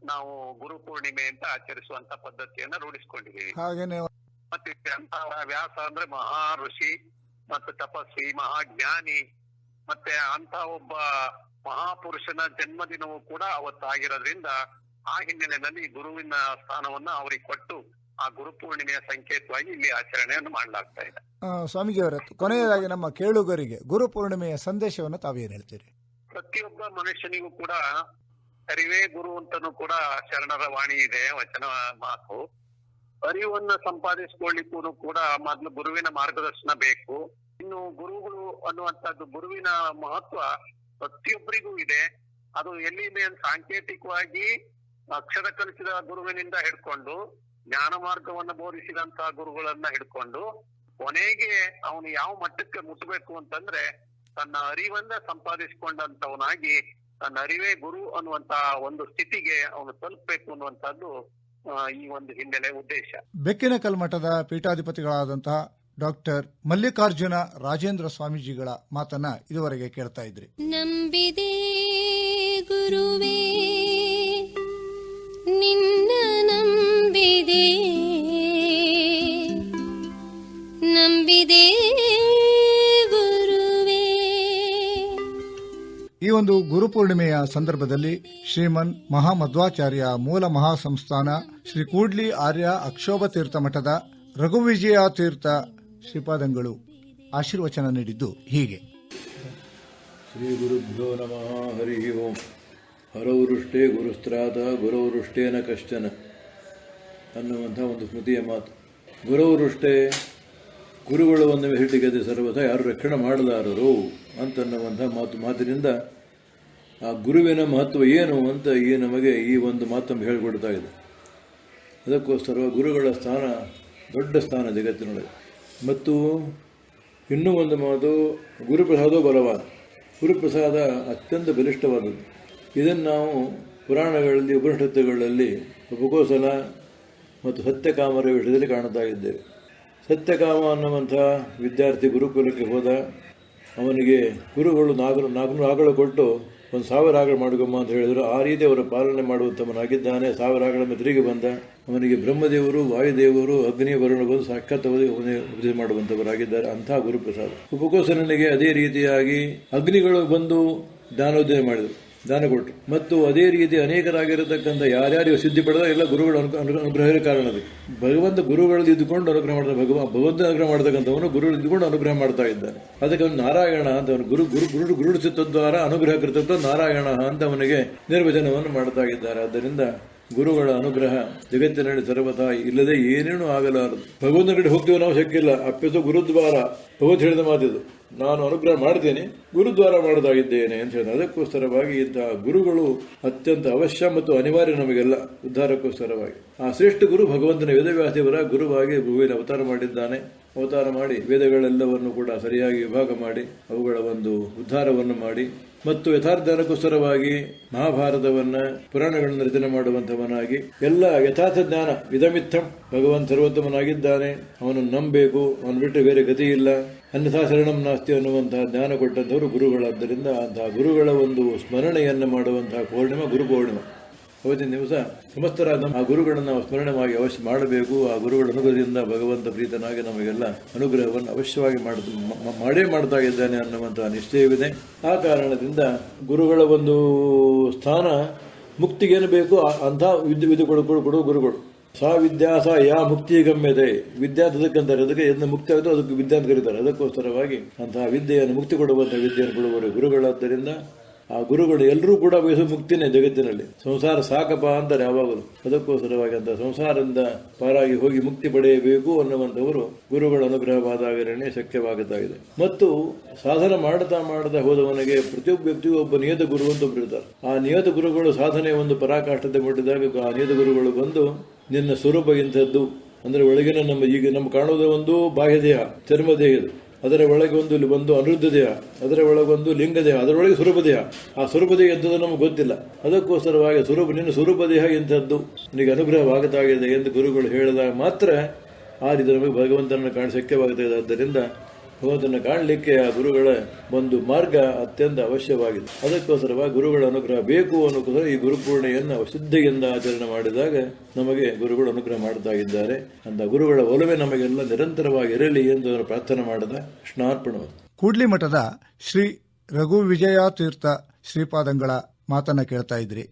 ನಾವು ಗುರು ಪೂರ್ಣಿಮೆ ಅಂತ ಆಚರಿಸುವಂತ ಪದ್ಧತಿಯನ್ನ ರೂಢಿಸ್ಕೊಂಡಿದ್ದೀವಿ. ಮತ್ತೆ ವ್ಯಾಸ ಅಂದ್ರೆ ಮಹಾ ಋಷಿ ಮತ್ತು ತಪಸ್ವಿ, ಮಹಾಜ್ಞಾನಿ. ಮತ್ತೆ ಅಂತ ಒಬ್ಬ ಮಹಾಪುರುಷನ ಜನ್ಮದಿನವೂ ಕೂಡ ಅವತ್ತಾಗಿರೋದ್ರಿಂದ ಆ ಹಿನ್ನೆಲೆಯಲ್ಲಿ ಗುರುವಿನ ಸ್ಥಾನವನ್ನ ಅವರಿಗೆ ಕೊಟ್ಟು ಆ ಗುರು ಪೂರ್ಣಿಮೆಯ ಸಂಕೇತವಾಗಿ ಇಲ್ಲಿ ಆಚರಣೆಯನ್ನು ಮಾಡಲಾಗ್ತಾ ಇದೆ. ಸ್ವಾಮೀಜಿ ಅವರ ಕೊನೆಯದಾಗಿ ನಮ್ಮ ಕೇಳುಗರಿಗೆ ಗುರು ಪೂರ್ಣಿಮೆಯ ಸಂದೇಶವನ್ನು ತಾವೇನು ಹೇಳ್ತೀರಿ? ಪ್ರತಿಯೊಬ್ಬ ಮನುಷ್ಯನಿಗೂ ಕೂಡ ಅರಿವೇ ಗುರು ಅಂತನೂ ಕೂಡ ಶರಣರ ವಾಣಿ ಇದೆ, ವಚನ ಮಾತು. ಅರಿವನ್ನ ಸಂಪಾದಿಸಿಕೊಳ್ಳಿಕ್ಕೂ ಕೂಡ ಮೊದಲು ಗುರುವಿನ ಮಾರ್ಗದರ್ಶನ ಬೇಕು. ಇನ್ನು ಗುರುಗಳು ಅನ್ನುವಂಥದ್ದು, ಗುರುವಿನ ಮಹತ್ವ ಪ್ರತಿಯೊಬ್ಬರಿಗೂ ಇದೆ. ಅದು ಎಲ್ಲಿದೆ ಸಾಂಕೇತಿಕವಾಗಿ ಅಕ್ಷರ ಕಲಿಸಿದ ಗುರುವಿನಿಂದ ಹಿಡ್ಕೊಂಡು ಜ್ಞಾನ ಮಾರ್ಗವನ್ನ ಬೋಧಿಸಿದಂತ ಗುರುಗಳನ್ನ ಹಿಡ್ಕೊಂಡು ಕೊನೆಗೆ ಅವನು ಯಾವ ಮಟ್ಟಕ್ಕೆ ಮುಟ್ಟಬೇಕು ಅಂತಂದ್ರೆ ತನ್ನ ಅರಿವನ್ನ ಸಂಪಾದಿಸಿಕೊಂಡಂತವನಾಗಿ ತನ್ನ ಅರಿವೇ ಗುರು ಅನ್ನುವಂತ ಒಂದು ಸ್ಥಿತಿಗೆ ಅವನು ತಲುಪಬೇಕು ಅನ್ನುವಂಥದ್ದು ಈ ಒಂದು ಹಿನ್ನೆಲೆ ಉದ್ದೇಶ. ಬೆಕ್ಕಿನ ಕಲ್ಮಠದ ಪೀಠಾಧಿಪತಿಗಳಾದಂತಹ ಡಾಕ್ಟರ್ ಮಲ್ಲಿಕಾರ್ಜುನ ರಾಜೇಂದ್ರ ಸ್ವಾಮೀಜಿಗಳ ಮಾತನ್ನ ಇದುವರೆಗೆ ಕೇಳ್ತಾ ಇದ್ರಿ. ನಂಬಿದೆ ಗುರುವೇ ನಿನ್ನ ನಂಬಿದೆ ನಂಬಿದೆ ಗುರುವೇ. ಈ ಒಂದು ಗುರುಪೂರ್ಣಿಮೆಯ ಸಂದರ್ಭದಲ್ಲಿ ಶ್ರೀಮನ್ ಮಹಾಮಧ್ವಾಚಾರ್ಯ ಮೂಲ ಮಹಾಸಂಸ್ಥಾನ ಶ್ರೀ ಕೂಡ್ಲಿ ಆರ್ಯ ಅಕ್ಷೋಭ ತೀರ್ಥ ಮಠದ ರಘುವಿಜಯ ತೀರ್ಥ ಶ್ರೀಪಾದಂಗಳು ಆಶೀರ್ವಚನ ನೀಡಿದ್ದು ಹೀಗೆ. ಶ್ರೀ ಗುರುಭ್ಯೋ ನಮಃ. ಹರಿ ಓಂ. ಹರೌರುಷ್ಟೇ ಗುರುಸ್ತ್ರಾತ ಗುರೌರುಷ್ಟೇನ ಕಶ್ಚನ ಅನ್ನುವಂಥ ಒಂದು ಸ್ಮೃತಿಯ ಮಾತು. ಗುರೌರುಷ್ಟೇ, ಗುರುಗಳು ಒಂದು ಹಿಟ್ಟಿಗೆದೆ ಸರ್ವಥ ಯಾರು ರಕ್ಷಣೆ ಮಾಡಲಾರರು ಅಂತನ್ನುವಂಥ ಮಾತಿನಿಂದ ಆ ಗುರುವಿನ ಮಹತ್ವ ಏನು ಅಂತ ನಮಗೆ ಈ ಒಂದು ಮಾತನ್ನು ಹೇಳಿಕೊಡ್ತಾ ಇದೆ. ಅದಕ್ಕೋಸ್ಕರ ಗುರುಗಳ ಸ್ಥಾನ ದೊಡ್ಡ ಸ್ಥಾನ ಜಗತ್ತಿನೊಳಗೆ. ಮತ್ತು ಇನ್ನೂ ಒಂದು ಮಾತು, ಗುರುಪ್ರಸಾದೋ ಬಲವಾದ. ಗುರುಪ್ರಸಾದ ಅತ್ಯಂತ ಬಲಿಷ್ಠವಾದದ್ದು. ಇದನ್ನು ನಾವು ಪುರಾಣಗಳಲ್ಲಿ ಉಪನಿಷತ್ತುಗಳಲ್ಲಿ ಉಪಕೋಸಲ ಮತ್ತು ಸತ್ಯಕಾಮರ ವಿಷಯದಲ್ಲಿ ಕಾಣುತ್ತಾ ಇದ್ದೇವೆ. ಸತ್ಯಕಾಮ ಅನ್ನುವಂಥ ವಿದ್ಯಾರ್ಥಿ ಗುರುಕುಲಕ್ಕೆ ಹೋದ. ಅವನಿಗೆ ಗುರುಗಳು ನಾಲ್ಕು ಆಗಳು ಕೊಟ್ಟು 1000 ಆಗಳು ಮಾಡಿಕೊಮ್ಮ ಅಂತ ಹೇಳಿದರು. ಆ ರೀತಿ ಅವರ ಪಾಲನೆ ಮಾಡುವಂಥವನಾಗಿದ್ದಾನೆ. 1000 ಆಗಳ ತಿರುಗಿ ಬಂದ. ಅವನಿಗೆ ಬ್ರಹ್ಮದೇವರು, ವಾಯುದೇವರು, ಅಗ್ನಿ, ವರುಣ ಬಂದು ಸಾಕ್ಷಾತ್ ಉಪದೇಶ ಮಾಡುವಂಥವರಾಗಿದ್ದಾರೆ. ಅಂಥ ಗುರುಪ್ರಸಾದ. ಉಪಕೋಸಲನಿಗೆ ಅದೇ ರೀತಿಯಾಗಿ ಅಗ್ನಿಗಳು ಬಂದು ಜ್ಞಾನೋದಯ ಮಾಡಿದರು, ದಾನ ಕೊಟ್ಟರು. ಮತ್ತು ಅದೇ ರೀತಿ ಅನೇಕರಾಗಿರತಕ್ಕಂಥ ಯಾರ್ಯಾರು ಸಿದ್ಧಿ ಪಡೆದ ಎಲ್ಲ ಗುರುಗಳ ಅನುಗ್ರಹದ ಕಾರಣ. ಅದಕ್ಕೆ ಭಗವಂತ ಗುರುಗಳಲ್ಲಿ ಇದ್ದುಕೊಂಡು ಅನುಗ್ರಹ ಮಾಡ್ತಾನೆ. ಭಗವಂತ ಅನುಗ್ರಹ ಮಾಡ್ತಕ್ಕಂಥವನು ಗುರುಗಳು ಇದ್ದುಕೊಂಡು ಅನುಗ್ರಹ ಮಾಡ್ತಾ ಇದ್ದಾನೆ. ಅದಕ್ಕೆ ಅವನು ನಾರಾಯಣ ಅಂತ ಅವನು ಗುರು ತದ್ವಾರ ಅನುಗ್ರಹ ಕೃತತ್ವ ನಾರಾಯಣ ಅಂತ ಅವನಿಗೆ ನಿರ್ವಚನವನ್ನು ಮಾಡ್ತಾ ಇದ್ದಾರೆ. ಆದ್ದರಿಂದ ಗುರುಗಳ ಅನುಗ್ರಹ ಜಗತ್ತಿನಲ್ಲಿ ಸರ್ವತಾ ಇಲ್ಲದೆ ಏನೇನೂ ಆಗಲಾರದು. ಭಗವಂತನ ಕಡೆ ಹೋಗ್ತೀವಿ ನಾವು ಶಕ್ಕಿಲ್ಲ. ಅಪ್ಪಿತು ಗುರುದ್ವಾರ ಭಗವಂತ ಹೇಳಿದ ಮಾತಿದು. ನಾನು ಅನುಗ್ರಹ ಮಾಡ್ತೇನೆ, ಗುರುದ್ವಾರ ಮಾಡೋದಾಗಿದ್ದೇನೆ ಅಂತ ಹೇಳಿದ. ಅದಕ್ಕೋಸ್ಕರವಾಗಿ ಇಂತಹ ಗುರುಗಳು ಅತ್ಯಂತ ಅವಶ್ಯ ಮತ್ತು ಅನಿವಾರ್ಯ ನಮಗೆಲ್ಲ ಉದ್ಧಾರಕ್ಕೋಸ್ಕರವಾಗಿ. ಆ ಶ್ರೇಷ್ಠ ಗುರು ಭಗವಂತನ ವೇದವ್ಯಾಸದೇವರ ಗುರುವಾಗಿ ಭೂಮಿಯಲ್ಲಿ ಅವತಾರ ಮಾಡಿದ್ದಾನೆ. ಅವತಾರ ಮಾಡಿ ವೇದಗಳೆಲ್ಲವನ್ನು ಕೂಡ ಸರಿಯಾಗಿ ವಿಭಾಗ ಮಾಡಿ ಅವುಗಳ ಒಂದು ಉದ್ಧಾರವನ್ನು ಮಾಡಿ ಮತ್ತು ಯಥಾರ್ಥಕ್ಕೋಸ್ಕರವಾಗಿ ಮಹಾಭಾರತವನ್ನ ಪುರಾಣಗಳನ್ನು ರಚನೆ ಮಾಡುವಂಥವನಾಗಿ ಎಲ್ಲ ಯಥಾರ್ಥ ಜ್ಞಾನ ಇದಮಿತ್ತಂ ಭಗವಂತ ಸರ್ವೋತ್ತಮನಾಗಿದ್ದಾನೆ, ಅವನನ್ನು ನಂಬಬೇಕು, ಅವನು ಬಿಟ್ಟು ಬೇರೆ ಗತಿ ಇಲ್ಲ, ಅನ್ಯಥಾ ಶರಣಂ ನಾಸ್ತಿ ಅನ್ನುವಂತಹ ಜ್ಞಾನ ಕೊಟ್ಟಂಥವರು ಗುರುಗಳಾದ್ದರಿಂದ ಅಂತಹ ಗುರುಗಳ ಒಂದು ಸ್ಮರಣೆಯನ್ನು ಮಾಡುವಂತಹ ಪೂರ್ಣಿಮಾ ಗುರು ಪೂರ್ಣಿಮಾ. ಅವತ್ತಿನ ದಿವಸ ಸಮಸ್ತರಾದ ಆ ಗುರುಗಳನ್ನು ನಾವು ಸ್ಮರಣೆ ಅವಶ್ಯ ಮಾಡಬೇಕು. ಆ ಗುರುಗಳ ಅನುಗ್ರಹದಿಂದ ಭಗವಂತ ಪ್ರೀತನಾಗಿ ನಮಗೆಲ್ಲ ಅನುಗ್ರಹವನ್ನು ಅವಶ್ಯವಾಗಿ ಮಾಡೇ ಮಾಡ್ತಾ ಇದ್ದಾನೆ ಅನ್ನುವಂತಹ ನಿಶ್ಚಯವಿದೆ. ಆ ಕಾರಣದಿಂದ ಗುರುಗಳ ಒಂದು ಸ್ಥಾನ ಮುಕ್ತಿಗೇನು ಬೇಕು ಅಂಥ ವಿದ್ಯೆ ಕೊಡು ಗುರುಗಳು. ಸಾ ವಿದ್ಯಾಸ ಯಾ ಮುಕ್ತಿ ಗಮ್ಯತೆ. ವಿದ್ಯಾ ಅದಕ್ಕಂತಾರೆ, ಅದಕ್ಕೆ ಎಂದು ಮುಕ್ತಿ ಆಗುತ್ತೋ ಅದಕ್ಕೆ ವಿದ್ಯೆ ಅಂತ ಕರೀತಾರೆ. ಅದಕ್ಕೋಸ್ಕರವಾಗಿ ಅಂತಹ ವಿದ್ಯೆಯನ್ನು ಮುಕ್ತಿ ಕೊಡುವಂತಹ ವಿದ್ಯೆಯನ್ನು ಕೊಡುವರು ಗುರುಗಳಾದ್ದರಿಂದ ಆ ಗುರುಗಳು ಎಲ್ಲರೂ ಕೂಡ ಬಯಸುವ ಮುಕ್ತಿನೇ ಜಗತ್ತಿನಲ್ಲಿ. ಸಂಸಾರ ಸಾಕಪ್ಪ ಅಂತಾರೆ ಯಾವಾಗಲೂ. ಅದಕ್ಕೋಸ್ಕರವಾಗಿ ಅಂತ ಸಂಸಾರದಿಂದ ಪಾರಾಗಿ ಹೋಗಿ ಮುಕ್ತಿ ಪಡೆಯಬೇಕು ಅನ್ನುವಂಥವರು ಗುರುಗಳ ಅನುಗ್ರಹವಾದಾಗಲೇ ಶಕ್ಯವಾಗುತ್ತಾಗಿದೆ. ಮತ್ತು ಸಾಧನೆ ಮಾಡತಾ ಹೋದವನಿಗೆ ಪ್ರತಿಯೊಬ್ಬ ವ್ಯಕ್ತಿಗೂ ಒಬ್ಬ ನಿಯತ ಗುರು ಅಂತ ಒಬ್ಬರಿರ್ತಾರೆ. ಆ ನಿಯತ ಗುರುಗಳು ಸಾಧನೆ ಒಂದು ಪರಾಕಾಷ್ಠತೆ ಮುಟ್ಟಿದಾಗ ಆ ನಿಯತ ಗುರುಗಳು ಬಂದು ನಿನ್ನ ಸ್ವರೂಪ ಇಂಥದ್ದು ಅಂದ್ರೆ ಒಳಗಿನ ನಮ್ಮ ಕಾಣುವುದ ಒಂದು ಬಾಹ್ಯ ದೇಹ, ಚರ್ಮ ದೇಹದು, ಅದರ ಒಳಗೆ ಒಂದು ಅನಿರುದ್ಧ ದೇಹ, ಅದರ ಒಳಗೊಂದು ಲಿಂಗ ದೇಹ, ಅದರೊಳಗೆ ಸ್ವರೂಪ ದೇಹ. ಆ ಸ್ವರೂಪ ದೇಹ ಎಂಥದ್ದು ನಮಗೆ ಗೊತ್ತಿಲ್ಲ. ಅದಕ್ಕೋಸ್ಕರವಾಗಿ ನಿನ್ನ ಸ್ವರೂಪ ದೇಹ ಇಂಥದ್ದು ನಿನಗೆ ಅನುಗ್ರಹವಾಗುತ್ತಾಗಿದೆ ಎಂದು ಗುರುಗಳು ಹೇಳಿದಾಗ ಮಾತ್ರ ಆ ರೀತಿ ನಮಗೆ ಭಗವಂತನನ್ನು ಕಾಣ ಶಕ್ಯವಾಗುತ್ತದೆ. ಆದ್ದರಿಂದ ಭಗವಂತನ ಕಾಣಲಿಕ್ಕೆ ಆ ಗುರುಗಳ ಒಂದು ಮಾರ್ಗ ಅತ್ಯಂತ ಅವಶ್ಯವಾಗಿದೆ. ಅದಕ್ಕೋಸ್ಕರವಾಗಿ ಗುರುಗಳ ಅನುಗ್ರಹ ಬೇಕು ಅನ್ನೋಕ್ಕೋಸ್ಕರ ಈ ಗುರುಪೂರ್ಣೆಯನ್ನು ಶ್ರದ್ಧೆಯಿಂದ ಆಚರಣೆ ಮಾಡಿದಾಗ ನಮಗೆ ಗುರುಗಳು ಅನುಗ್ರಹ ಮಾಡ್ತಾ ಇದ್ದಾರೆ. ಅಂತ ಗುರುಗಳ ಒಲವೇ ನಮಗೆಲ್ಲ ನಿರಂತರವಾಗಿ ಇರಲಿ ಎಂದು ಪ್ರಾರ್ಥನೆ ಮಾಡಿದ ಕೃಷ್ಣಾರ್ಪಣ. ಕೂಡ್ಲಿ ಮಠದ ಶ್ರೀ ರಘುವಿಜಯ ತೀರ್ಥ ಶ್ರೀಪಾದಂಗಳ ಮಾತನ್ನ ಕೇಳ್ತಾ ಇದ್ರಿ.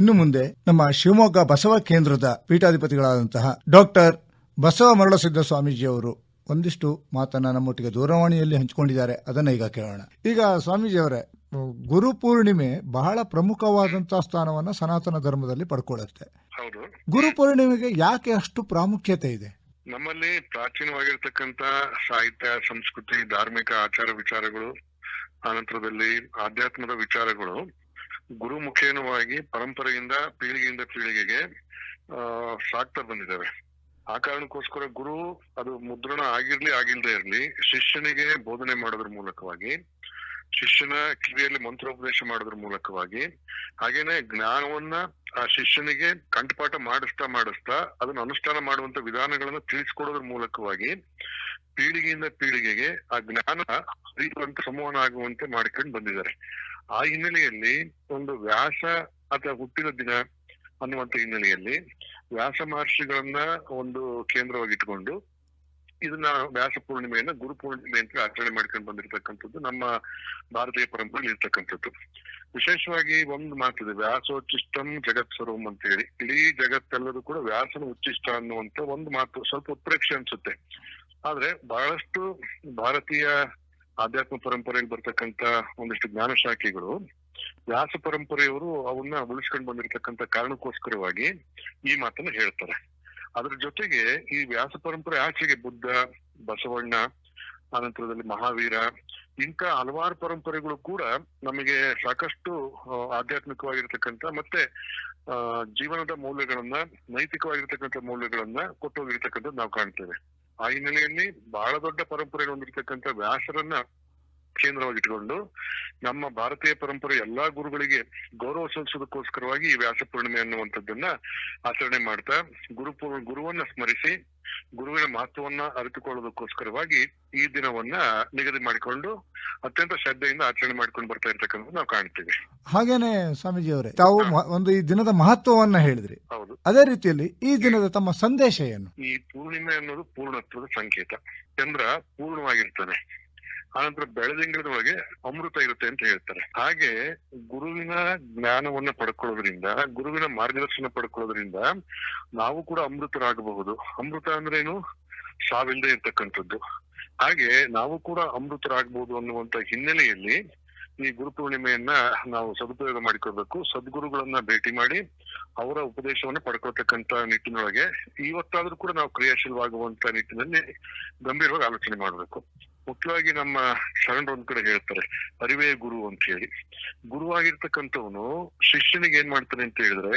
ಇನ್ನು ಮುಂದೆ ನಮ್ಮ ಶಿವಮೊಗ್ಗ ಬಸವ ಕೇಂದ್ರದ ಪೀಠಾಧಿಪತಿಗಳಾದಂತಹ ಡಾಕ್ಟರ್ ಬಸವ ಮರಳಸಿದ್ದ ಸ್ವಾಮೀಜಿಯವರು ಒಂದಿಷ್ಟು ಮಾತನ್ನ ನಮ್ಮೊಟ್ಟಿಗೆ ದೂರವಾಣಿಯಲ್ಲಿ ಹಂಚಿಕೊಂಡಿದ್ದಾರೆ. ಅದನ್ನ ಈಗ ಕೇಳೋಣ. ಈಗ ಸ್ವಾಮೀಜಿಯವರೇ, ಗುರುಪೂರ್ಣಿಮೆ ಬಹಳ ಪ್ರಮುಖವಾದಂತಹ ಸ್ಥಾನವನ್ನ ಸನಾತನ ಧರ್ಮದಲ್ಲಿ ಪಡ್ಕೊಳ್ಳುತ್ತೆ. ಹೌದು. ಗುರುಪೂರ್ಣಿಮೆಗೆ ಯಾಕೆ ಅಷ್ಟು ಪ್ರಾಮುಖ್ಯತೆ ಇದೆ? ನಮ್ಮಲ್ಲಿ ಪ್ರಾಚೀನವಾಗಿರ್ತಕ್ಕಂತ ಸಾಹಿತ್ಯ, ಸಂಸ್ಕೃತಿ, ಧಾರ್ಮಿಕ ಆಚಾರ ವಿಚಾರಗಳು, ಆನಂತರದಲ್ಲಿ ಆಧ್ಯಾತ್ಮದ ವಿಚಾರಗಳು ಗುರುಮುಖೇನವಾಗಿ ಪರಂಪರೆಯಿಂದ ಪೀಳಿಗೆಯಿಂದ ಪೀಳಿಗೆಗೆ ಸಾಕ್ತಾ ಬಂದಿದ್ದಾವೆ. ಆ ಕಾರಣಕ್ಕೋಸ್ಕರ ಗುರು ಅದು ಮುದ್ರಣ ಆಗಿಲ್ದೇ ಇರ್ಲಿ, ಶಿಷ್ಯನಿಗೆ ಬೋಧನೆ ಮಾಡೋದ್ರ ಮೂಲಕವಾಗಿ, ಶಿಷ್ಯನ ಕಿವಿಯಲ್ಲಿ ಮಂತ್ರೋಪದೇಶ ಮಾಡೋದ್ರ ಮೂಲಕವಾಗಿ, ಹಾಗೇನೆ ಜ್ಞಾನವನ್ನ ಆ ಶಿಷ್ಯನಿಗೆ ಕಂಠಪಾಠ ಮಾಡಿಸ್ತಾ ಅದನ್ನ ಅನುಷ್ಠಾನ ಮಾಡುವಂತ ವಿಧಾನಗಳನ್ನ ತಿಳಿಸ್ಕೊಡೋದ್ರ ಮೂಲಕವಾಗಿ ಪೀಳಿಗೆಯಿಂದ ಪೀಳಿಗೆಗೆ ಆ ಜ್ಞಾನ ಹರಿಯುವಂತ ಸಂವಹನ ಆಗುವಂತೆ ಮಾಡ್ಕೊಂಡು ಬಂದಿದ್ದಾರೆ. ಆ ಹಿನ್ನೆಲೆಯಲ್ಲಿ ಒಂದು ವ್ಯಾಸ ಅಥವಾ ಹುಟ್ಟಿದ ದಿನ ಅನ್ನುವಂತ ಹಿನ್ನೆಲೆಯಲ್ಲಿ ವ್ಯಾಸ ಮಹರ್ಷಿಗಳನ್ನ ಒಂದು ಕೇಂದ್ರವಾಗಿಟ್ಕೊಂಡು ಇದನ್ನ ವ್ಯಾಸ ಪೂರ್ಣಿಮೆಯನ್ನ ಗುರು ಪೂರ್ಣಿಮೆ ಅಂತ ಆಚರಣೆ ಮಾಡ್ಕೊಂಡು ಬಂದಿರತಕ್ಕಂಥದ್ದು ನಮ್ಮ ಭಾರತೀಯ ಪರಂಪರೆಯಲ್ಲಿ ಇರ್ತಕ್ಕಂಥದ್ದು. ವಿಶೇಷವಾಗಿ ಒಂದು ಮಾತಿದೆ, ವ್ಯಾಸೋಚ್ಚಿಷ್ಟಂ ಜಗತ್ ಸರ್ವಂ ಅಂತ ಹೇಳಿ. ಇಡೀ ಜಗತ್ತೆಲ್ಲರೂ ಕೂಡ ವ್ಯಾಸನ ಉಚ್ಚಿಷ್ಟ ಅನ್ನುವಂತ ಒಂದು ಮಾತು ಸ್ವಲ್ಪ ಉತ್ಪ್ರೇಕ್ಷೆ ಅನ್ಸುತ್ತೆ. ಆದ್ರೆ ಬಹಳಷ್ಟು ಭಾರತೀಯ ಆಧ್ಯಾತ್ಮ ಪರಂಪರೆಯಲ್ಲಿ ಬರ್ತಕ್ಕಂತ ಒಂದಿಷ್ಟು ಜ್ಞಾನ ಶಾಖೆಗಳು ವ್ಯಾಸ ಪರಂಪರೆಯವರು ಅವನ್ನ ಉಳಿಸ್ಕೊಂಡು ಬಂದಿರತಕ್ಕಂತ ಕಾರಣಕ್ಕೋಸ್ಕರವಾಗಿ ಈ ಮಾತನ್ನ ಹೇಳ್ತಾರೆ. ಅದ್ರ ಜೊತೆಗೆ ಈ ವ್ಯಾಸ ಪರಂಪರೆ ಆಚೆಗೆ ಬುದ್ಧ, ಬಸವಣ್ಣ, ಅನಂತರದಲ್ಲಿ ಮಹಾವೀರ, ಇಂಥ ಹಲವಾರು ಪರಂಪರೆಗಳು ಕೂಡ ನಮಗೆ ಸಾಕಷ್ಟು ಆಧ್ಯಾತ್ಮಿಕವಾಗಿರ್ತಕ್ಕಂಥ ಮತ್ತೆ ಜೀವನದ ಮೌಲ್ಯಗಳನ್ನ, ನೈತಿಕವಾಗಿರ್ತಕ್ಕಂಥ ಮೌಲ್ಯಗಳನ್ನ ಕೊಟ್ಟೋಗಿರ್ತಕ್ಕಂಥದ್ದು ನಾವು ಕಾಣ್ತೇವೆ. ಆ ಹಿನ್ನೆಲೆಯಲ್ಲಿ ಬಹಳ ದೊಡ್ಡ ಪರಂಪರೆ ಹೊಂದಿರತಕ್ಕಂಥ ವ್ಯಾಸರನ್ನ ಕೇಂದ್ರವಾಗಿಟ್ಕೊಂಡು ನಮ್ಮ ಭಾರತೀಯ ಪರಂಪರೆ ಎಲ್ಲಾ ಗುರುಗಳಿಗೆ ಗೌರವ ಸಲ್ಲಿಸೋದಕ್ಕೋಸ್ಕರವಾಗಿ ಈ ವ್ಯಾಸ ಪೂರ್ಣಿಮೆ ಅನ್ನುವಂಥದ್ದನ್ನ ಆಚರಣೆ ಮಾಡ್ತಾ ಗುರುವನ್ನ ಸ್ಮರಿಸಿ ಗುರುವಿನ ಮಹತ್ವವನ್ನ ಅರಿತುಕೊಳ್ಳೋದಕ್ಕೋಸ್ಕರವಾಗಿ ಈ ದಿನವನ್ನ ನಿಗದಿ ಮಾಡಿಕೊಂಡು ಅತ್ಯಂತ ಶ್ರದ್ಧೆಯಿಂದ ಆಚರಣೆ ಮಾಡ್ಕೊಂಡು ಬರ್ತಾ ಇರ್ತಕ್ಕಂಥದ್ದು ನಾವು ಕಾಣ್ತೀವಿ. ಹಾಗೇನೆ ಸ್ವಾಮೀಜಿ ಅವರೇ, ತಾವು ಒಂದು ಈ ದಿನದ ಮಹತ್ವವನ್ನ ಹೇಳಿದ್ರಿ. ಹೌದು. ಅದೇ ರೀತಿಯಲ್ಲಿ ಈ ದಿನದ ತಮ್ಮ ಸಂದೇಶ ಏನು? ಈ ಪೂರ್ಣಿಮೆ ಅನ್ನೋದು ಪೂರ್ಣತ್ವದ ಸಂಕೇತ. ಚಂದ್ರ ಪೂರ್ಣವಾಗಿರ್ತಾನೆ, ಆನಂತರ ಬೆಳದಿಂಗಳದೊಳಗೆ ಅಮೃತ ಇರುತ್ತೆ ಅಂತ ಹೇಳ್ತಾರೆ. ಹಾಗೆ ಗುರುವಿನ ಜ್ಞಾನವನ್ನ ಪಡ್ಕೊಳ್ಳೋದ್ರಿಂದ, ಗುರುವಿನ ಮಾರ್ಗದರ್ಶನ ಪಡ್ಕೊಳ್ಳೋದ್ರಿಂದ ನಾವು ಕೂಡ ಅಮೃತರಾಗಬಹುದು. ಅಮೃತ ಅಂದ್ರೇನು? ಸಾವಿಲ್ಲದೆ ಇರ್ತಕ್ಕಂಥದ್ದು. ಹಾಗೆ ನಾವು ಕೂಡ ಅಮೃತರಾಗಬಹುದು ಅನ್ನುವಂತ ಹಿನ್ನೆಲೆಯಲ್ಲಿ ಈ ಗುರು ಪೂರ್ಣಿಮೆಯನ್ನ ನಾವು ಸದುಪಯೋಗ ಮಾಡಿಕೊಳ್ಬೇಕು. ಸದ್ಗುರುಗಳನ್ನ ಭೇಟಿ ಮಾಡಿ ಅವರ ಉಪದೇಶವನ್ನ ಪಡ್ಕೊಳ್ತಕ್ಕಂತ ನಿಟ್ಟಿನೊಳಗೆ ಇವತ್ತಾದ್ರೂ ಕೂಡ ನಾವು ಕ್ರಿಯಾಶೀಲವಾಗುವಂತ ನಿಟ್ಟಿನಲ್ಲಿ ಗಂಭೀರವಾಗಿ ಆಲೋಚನೆ ಮಾಡ್ಬೇಕು. ಮುಖ್ಯವಾಗಿ ನಮ್ಮ ಶರಣರು ಒಂದ್ ಕಡೆ ಹೇಳ್ತಾರೆ, ಅರಿವೇ ಗುರು ಅಂತ ಹೇಳಿ. ಗುರುವಾಗಿರ್ತಕ್ಕಂಥವನು ಶಿಷ್ಯನಿಗೆ ಏನ್ ಮಾಡ್ತಾನೆ ಅಂತ ಹೇಳಿದ್ರೆ,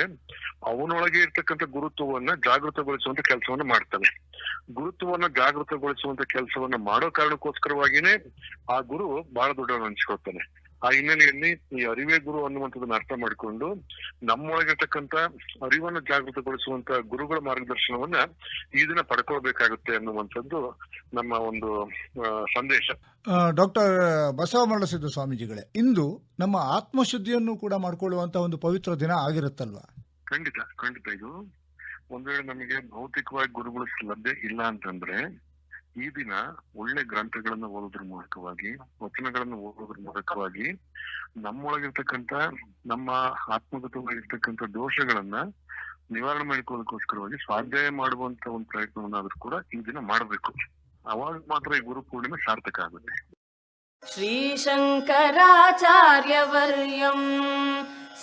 ಅವನೊಳಗೆ ಇರ್ತಕ್ಕಂಥ ಗುರುತ್ವವನ್ನ ಜಾಗೃತಗೊಳಿಸುವಂತ ಕೆಲಸವನ್ನ ಮಾಡ್ತಾನೆ. ಗುರುತ್ವವನ್ನ ಜಾಗೃತಗೊಳಿಸುವಂತ ಕೆಲಸವನ್ನ ಮಾಡೋ ಕಾರಣಕ್ಕೋಸ್ಕರವಾಗಿನೇ ಆ ಗುರು ಬಹಳ ದೊಡ್ಡವನು ಅನ್ಸ್ಕೊಳ್ತಾನೆ. ಆ ಹಿನ್ನೆಲೆಯಲ್ಲಿ ಈ ಅರಿವೇ ಗುರು ಅನ್ನುವಂಥದ್ದನ್ನ ಅರ್ಥ ಮಾಡಿಕೊಂಡು ನಮ್ಮೊಳಗಿರ್ತಕ್ಕಂಥ ಅರಿವನ್ನ ಜಾಗೃತಗೊಳಿಸುವಂತ ಗುರುಗಳ ಮಾರ್ಗದರ್ಶನವನ್ನ ಈ ದಿನ ಪಡ್ಕೊಳ್ಬೇಕಾಗುತ್ತೆ ಅನ್ನುವಂಥದ್ದು ನಮ್ಮ ಒಂದು ಸಂದೇಶ. ಡಾಕ್ಟರ್ ಬಸವಮರಳಸಿದ್ದ ಸ್ವಾಮೀಜಿಗಳೇ, ಇಂದು ನಮ್ಮ ಆತ್ಮಶುದ್ಧಿಯನ್ನು ಕೂಡ ಮಾಡಿಕೊಳ್ಳುವಂತ ಒಂದು ಪವಿತ್ರ ದಿನ ಆಗಿರುತ್ತಲ್ವಾ? ಖಂಡಿತ ಇದು ಒಂದ್ ವೇಳೆ ನಮಗೆ ಭೌತಿಕವಾಗಿ ಗುರುಗಳು ಲಭ್ಯ ಇಲ್ಲ ಅಂತಂದ್ರೆ ಈ ದಿನ ಒಳ್ಳೆ ಗ್ರಂಥಗಳನ್ನ ಓದೋದ್ರ ಮೂಲಕವಾಗಿ, ವಚನಗಳನ್ನ ಓದೋದ್ರ ಮೂಲಕವಾಗಿ ನಮ್ಮೊಳಗಿರ್ತಕ್ಕಂಥ ನಮ್ಮ ಆತ್ಮಗತವಾಗಿರ್ತಕ್ಕಂಥ ದೋಷಗಳನ್ನ ನಿವಾರಣೆ ಮಾಡಿಕೊಳ್ಳೋದಕ್ಕೋಸ್ಕರವಾಗಿ ಸ್ವಾಧ್ಯಾಯ ಮಾಡುವಂತ ಒಂದು ಪ್ರಯತ್ನವನ್ನಾದ್ರೂ ಕೂಡ ಈ ದಿನ ಮಾಡಬೇಕು. ಅವಾಗ ಮಾತ್ರ ಈ ಗುರು ಪೂರ್ಣಿಮೆ ಸಾರ್ಥಕ ಆಗುತ್ತೆ. ಶ್ರೀಶಂಕರಾಚಾರ್ಯವರ್ಯಂ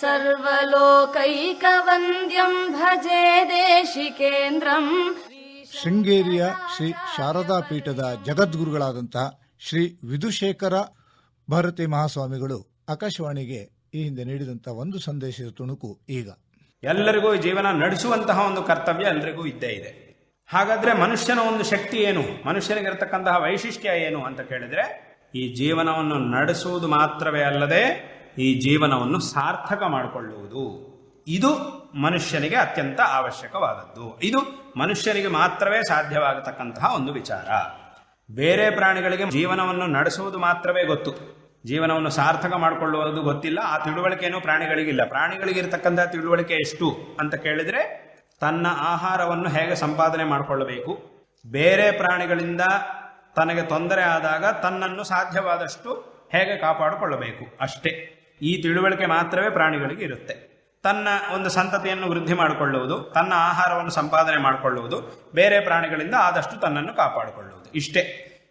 ಸರ್ವಲೋಕೈಕವಂದ್ಯಂ ಭಜೆ ದೇಶಿಕೇಂದ್ರಂ. ಶೃಂಗೇರಿಯ ಶ್ರೀ ಶಾರದಾ ಪೀಠದ ಜಗದ್ಗುರುಗಳಾದಂತಹ ಶ್ರೀ ವಿಧುಶೇಖರ ಭಾರತಿ ಮಹಾಸ್ವಾಮಿಗಳು ಆಕಾಶವಾಣಿಗೆ ಈ ಹಿಂದೆ ನೀಡಿದಂತಹ ಒಂದು ಸಂದೇಶದ ತುಣುಕು ಈಗ. ಎಲ್ಲರಿಗೂ ಜೀವನ ನಡೆಸುವಂತಹ ಒಂದು ಕರ್ತವ್ಯ ಎಲ್ಲರಿಗೂ ಇದ್ದೇ ಇದೆ. ಹಾಗಾದ್ರೆ ಮನುಷ್ಯನ ಒಂದು ಶಕ್ತಿ ಏನು, ಮನುಷ್ಯನಿಗಿರತಕ್ಕಂತಹ ವೈಶಿಷ್ಟ್ಯ ಏನು ಅಂತ ಕೇಳಿದ್ರೆ, ಈ ಜೀವನವನ್ನು ನಡೆಸುವುದು ಮಾತ್ರವೇ ಅಲ್ಲದೆ ಈ ಜೀವನವನ್ನು ಸಾರ್ಥಕ ಮಾಡಿಕೊಳ್ಳುವುದು, ಇದು ಮನುಷ್ಯನಿಗೆ ಅತ್ಯಂತ ಅವಶ್ಯಕವಾದದ್ದು. ಇದು ಮನುಷ್ಯನಿಗೆ ಮಾತ್ರವೇ ಸಾಧ್ಯವಾಗತಕ್ಕಂತಹ ಒಂದು ವಿಚಾರ. ಬೇರೆ ಪ್ರಾಣಿಗಳಿಗೆ ಜೀವನವನ್ನು ನಡೆಸುವುದು ಮಾತ್ರವೇ ಗೊತ್ತು, ಜೀವನವನ್ನು ಸಾರ್ಥಕ ಮಾಡಿಕೊಳ್ಳುವುದು ಗೊತ್ತಿಲ್ಲ. ಆ ತಿಳುವಳಿಕೆನೂ ಪ್ರಾಣಿಗಳಿಗಿಲ್ಲ. ಪ್ರಾಣಿಗಳಿಗಿರ್ತಕ್ಕಂತಹ ತಿಳುವಳಿಕೆ ಎಷ್ಟು ಅಂತ ಕೇಳಿದ್ರೆ, ತನ್ನ ಆಹಾರವನ್ನು ಹೇಗೆ ಸಂಪಾದನೆ ಮಾಡಿಕೊಳ್ಳಬೇಕು, ಬೇರೆ ಪ್ರಾಣಿಗಳಿಂದ ತನಗೆ ತೊಂದರೆ ಆದಾಗ ತನ್ನನ್ನು ಸಾಧ್ಯವಾದಷ್ಟು ಹೇಗೆ ಕಾಪಾಡಿಕೊಳ್ಳಬೇಕು, ಅಷ್ಟೇ. ಈ ತಿಳುವಳಿಕೆ ಮಾತ್ರವೇ ಪ್ರಾಣಿಗಳಿಗೆ ಇರುತ್ತೆ. ತನ್ನ ಒಂದು ಸಂತತಿಯನ್ನು ವೃದ್ಧಿ ಮಾಡಿಕೊಳ್ಳುವುದು, ತನ್ನ ಆಹಾರವನ್ನು ಸಂಪಾದನೆ ಮಾಡಿಕೊಳ್ಳುವುದು, ಬೇರೆ ಪ್ರಾಣಿಗಳಿಂದ ಆದಷ್ಟು ತನ್ನನ್ನು ಕಾಪಾಡಿಕೊಳ್ಳುವುದು, ಇಷ್ಟೇ.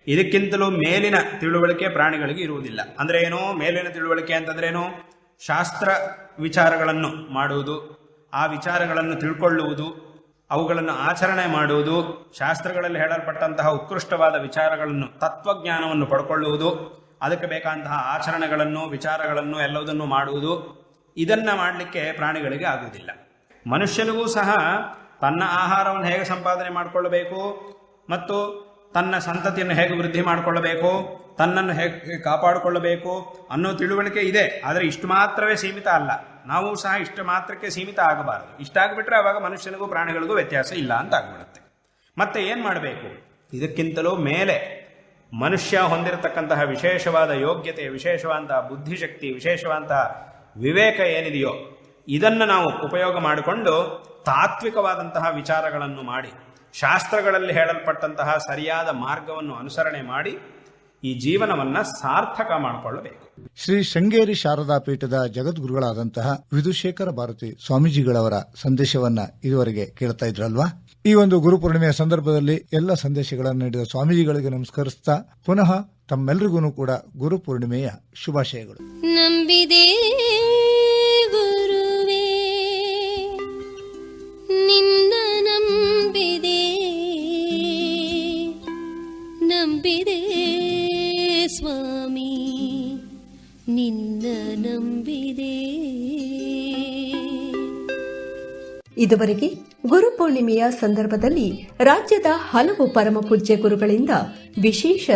ಇದಕ್ಕಿಂತಲೂ ಮೇಲಿನ ತಿಳುವಳಿಕೆ ಪ್ರಾಣಿಗಳಿಗೆ ಇರುವುದಿಲ್ಲ. ಅಂದ್ರೆ ಏನು ಮೇಲಿನ ತಿಳುವಳಿಕೆ ಅಂತಂದ್ರೆ ಏನು? ಶಾಸ್ತ್ರ ವಿಚಾರಗಳನ್ನು ಮಾಡುವುದು, ಆ ವಿಚಾರಗಳನ್ನು ತಿಳ್ಕೊಳ್ಳುವುದು, ಅವುಗಳನ್ನು ಆಚರಣೆ ಮಾಡುವುದು, ಶಾಸ್ತ್ರಗಳಲ್ಲಿ ಹೇಳಲ್ಪಟ್ಟಂತಹ ಉತ್ಕೃಷ್ಟವಾದ ವಿಚಾರಗಳನ್ನು, ತತ್ವಜ್ಞಾನವನ್ನು ಪಡ್ಕೊಳ್ಳುವುದು, ಅದಕ್ಕೆ ಬೇಕಾದಂತಹ ಆಚರಣೆಗಳನ್ನು, ವಿಚಾರಗಳನ್ನು ಎಲ್ಲದನ್ನು ಮಾಡುವುದು, ಇದನ್ನ ಮಾಡಲಿಕ್ಕೆ ಪ್ರಾಣಿಗಳಿಗೆ ಆಗುವುದಿಲ್ಲ. ಮನುಷ್ಯನಿಗೂ ಸಹ ತನ್ನ ಆಹಾರವನ್ನು ಹೇಗೆ ಸಂಪಾದನೆ ಮಾಡಿಕೊಳ್ಳಬೇಕು ಮತ್ತು ತನ್ನ ಸಂತತಿಯನ್ನು ಹೇಗೆ ವೃದ್ಧಿ ಮಾಡಿಕೊಳ್ಳಬೇಕು, ತನ್ನನ್ನು ಹೇಗೆ ಕಾಪಾಡಿಕೊಳ್ಳಬೇಕು ಅನ್ನೋ ತಿಳುವಳಿಕೆ ಇದೆ. ಆದರೆ ಇಷ್ಟು ಮಾತ್ರವೇ ಸೀಮಿತ ಅಲ್ಲ. ನಾವು ಸಹ ಇಷ್ಟು ಮಾತ್ರಕ್ಕೆ ಸೀಮಿತ ಆಗಬಾರದು. ಇಷ್ಟಾಗ್ಬಿಟ್ರೆ ಆವಾಗ ಮನುಷ್ಯನಿಗೂ ಪ್ರಾಣಿಗಳಿಗೂ ವ್ಯತ್ಯಾಸ ಇಲ್ಲ ಅಂತ ಆಗ್ಬಿಡುತ್ತೆ. ಮತ್ತೆ ಏನು ಮಾಡಬೇಕು? ಇದಕ್ಕಿಂತಲೂ ಮೇಲೆ ಮನುಷ್ಯ ಹೊಂದಿರತಕ್ಕಂತಹ ವಿಶೇಷವಾದ ಯೋಗ್ಯತೆ, ವಿಶೇಷವಾದಂತಹ ಬುದ್ಧಿಶಕ್ತಿ, ವಿಶೇಷವಾದಂತಹ ವಿವೇಕ ಏನಿದೆಯೋ ಇದನ್ನು ನಾವು ಉಪಯೋಗ ಮಾಡಿಕೊಂಡು ತಾತ್ವಿಕವಾದಂತಹ ವಿಚಾರಗಳನ್ನು ಮಾಡಿ, ಶಾಸ್ತ್ರಗಳಲ್ಲಿ ಹೇಳಲ್ಪಟ್ಟಂತಹ ಸರಿಯಾದ ಮಾರ್ಗವನ್ನು ಅನುಸರಣೆ ಮಾಡಿ ಈ ಜೀವನವನ್ನ ಸಾರ್ಥಕ ಮಾಡಿಕೊಳ್ಳಬೇಕು. ಶ್ರೀ ಶೃಂಗೇರಿ ಶಾರದಾ ಪೀಠದ ಜಗದ್ಗುರುಗಳಾದಂತಹ ವಿಧುಶೇಖರ ಭಾರತಿ ಸ್ವಾಮೀಜಿಗಳವರ ಸಂದೇಶವನ್ನ ಇದುವರೆಗೆ ಕೇಳ್ತಾ ಇದ್ರಲ್ವಾ? ಈ ಒಂದು ಗುರುಪೂರ್ಣಿಮೆಯ ಸಂದರ್ಭದಲ್ಲಿ ಎಲ್ಲ ಸಂದೇಶಗಳನ್ನು ನೀಡಿದ ಸ್ವಾಮೀಜಿಗಳಿಗೆ ನಮಸ್ಕರಿಸ್ತಾ ಪುನಃ ತಮ್ಮೆಲ್ಲರಿಗೂ ಕೂಡ ಗುರುಪೂರ್ಣಿಮೆಯ ಶುಭಾಶಯಗಳು. ನಂಬಿದೆ ಗುರುವೇ ನಿನ್ನ ನಂಬಿದೆ, ನಂಬಿದೆ ಸ್ವಾಮಿ ನಿನ್ನ ನಂಬಿದೆ. ಇದುವರೆಗೆ ಗುರುಪೂರ್ಣಿಮೆಯ ಸಂದರ್ಭದಲ್ಲಿ ರಾಜ್ಯದ ಹಲವು ಪರಮ ಪೂಜ್ಯ ಗುರುಗಳಿಂದ ವಿಶೇಷ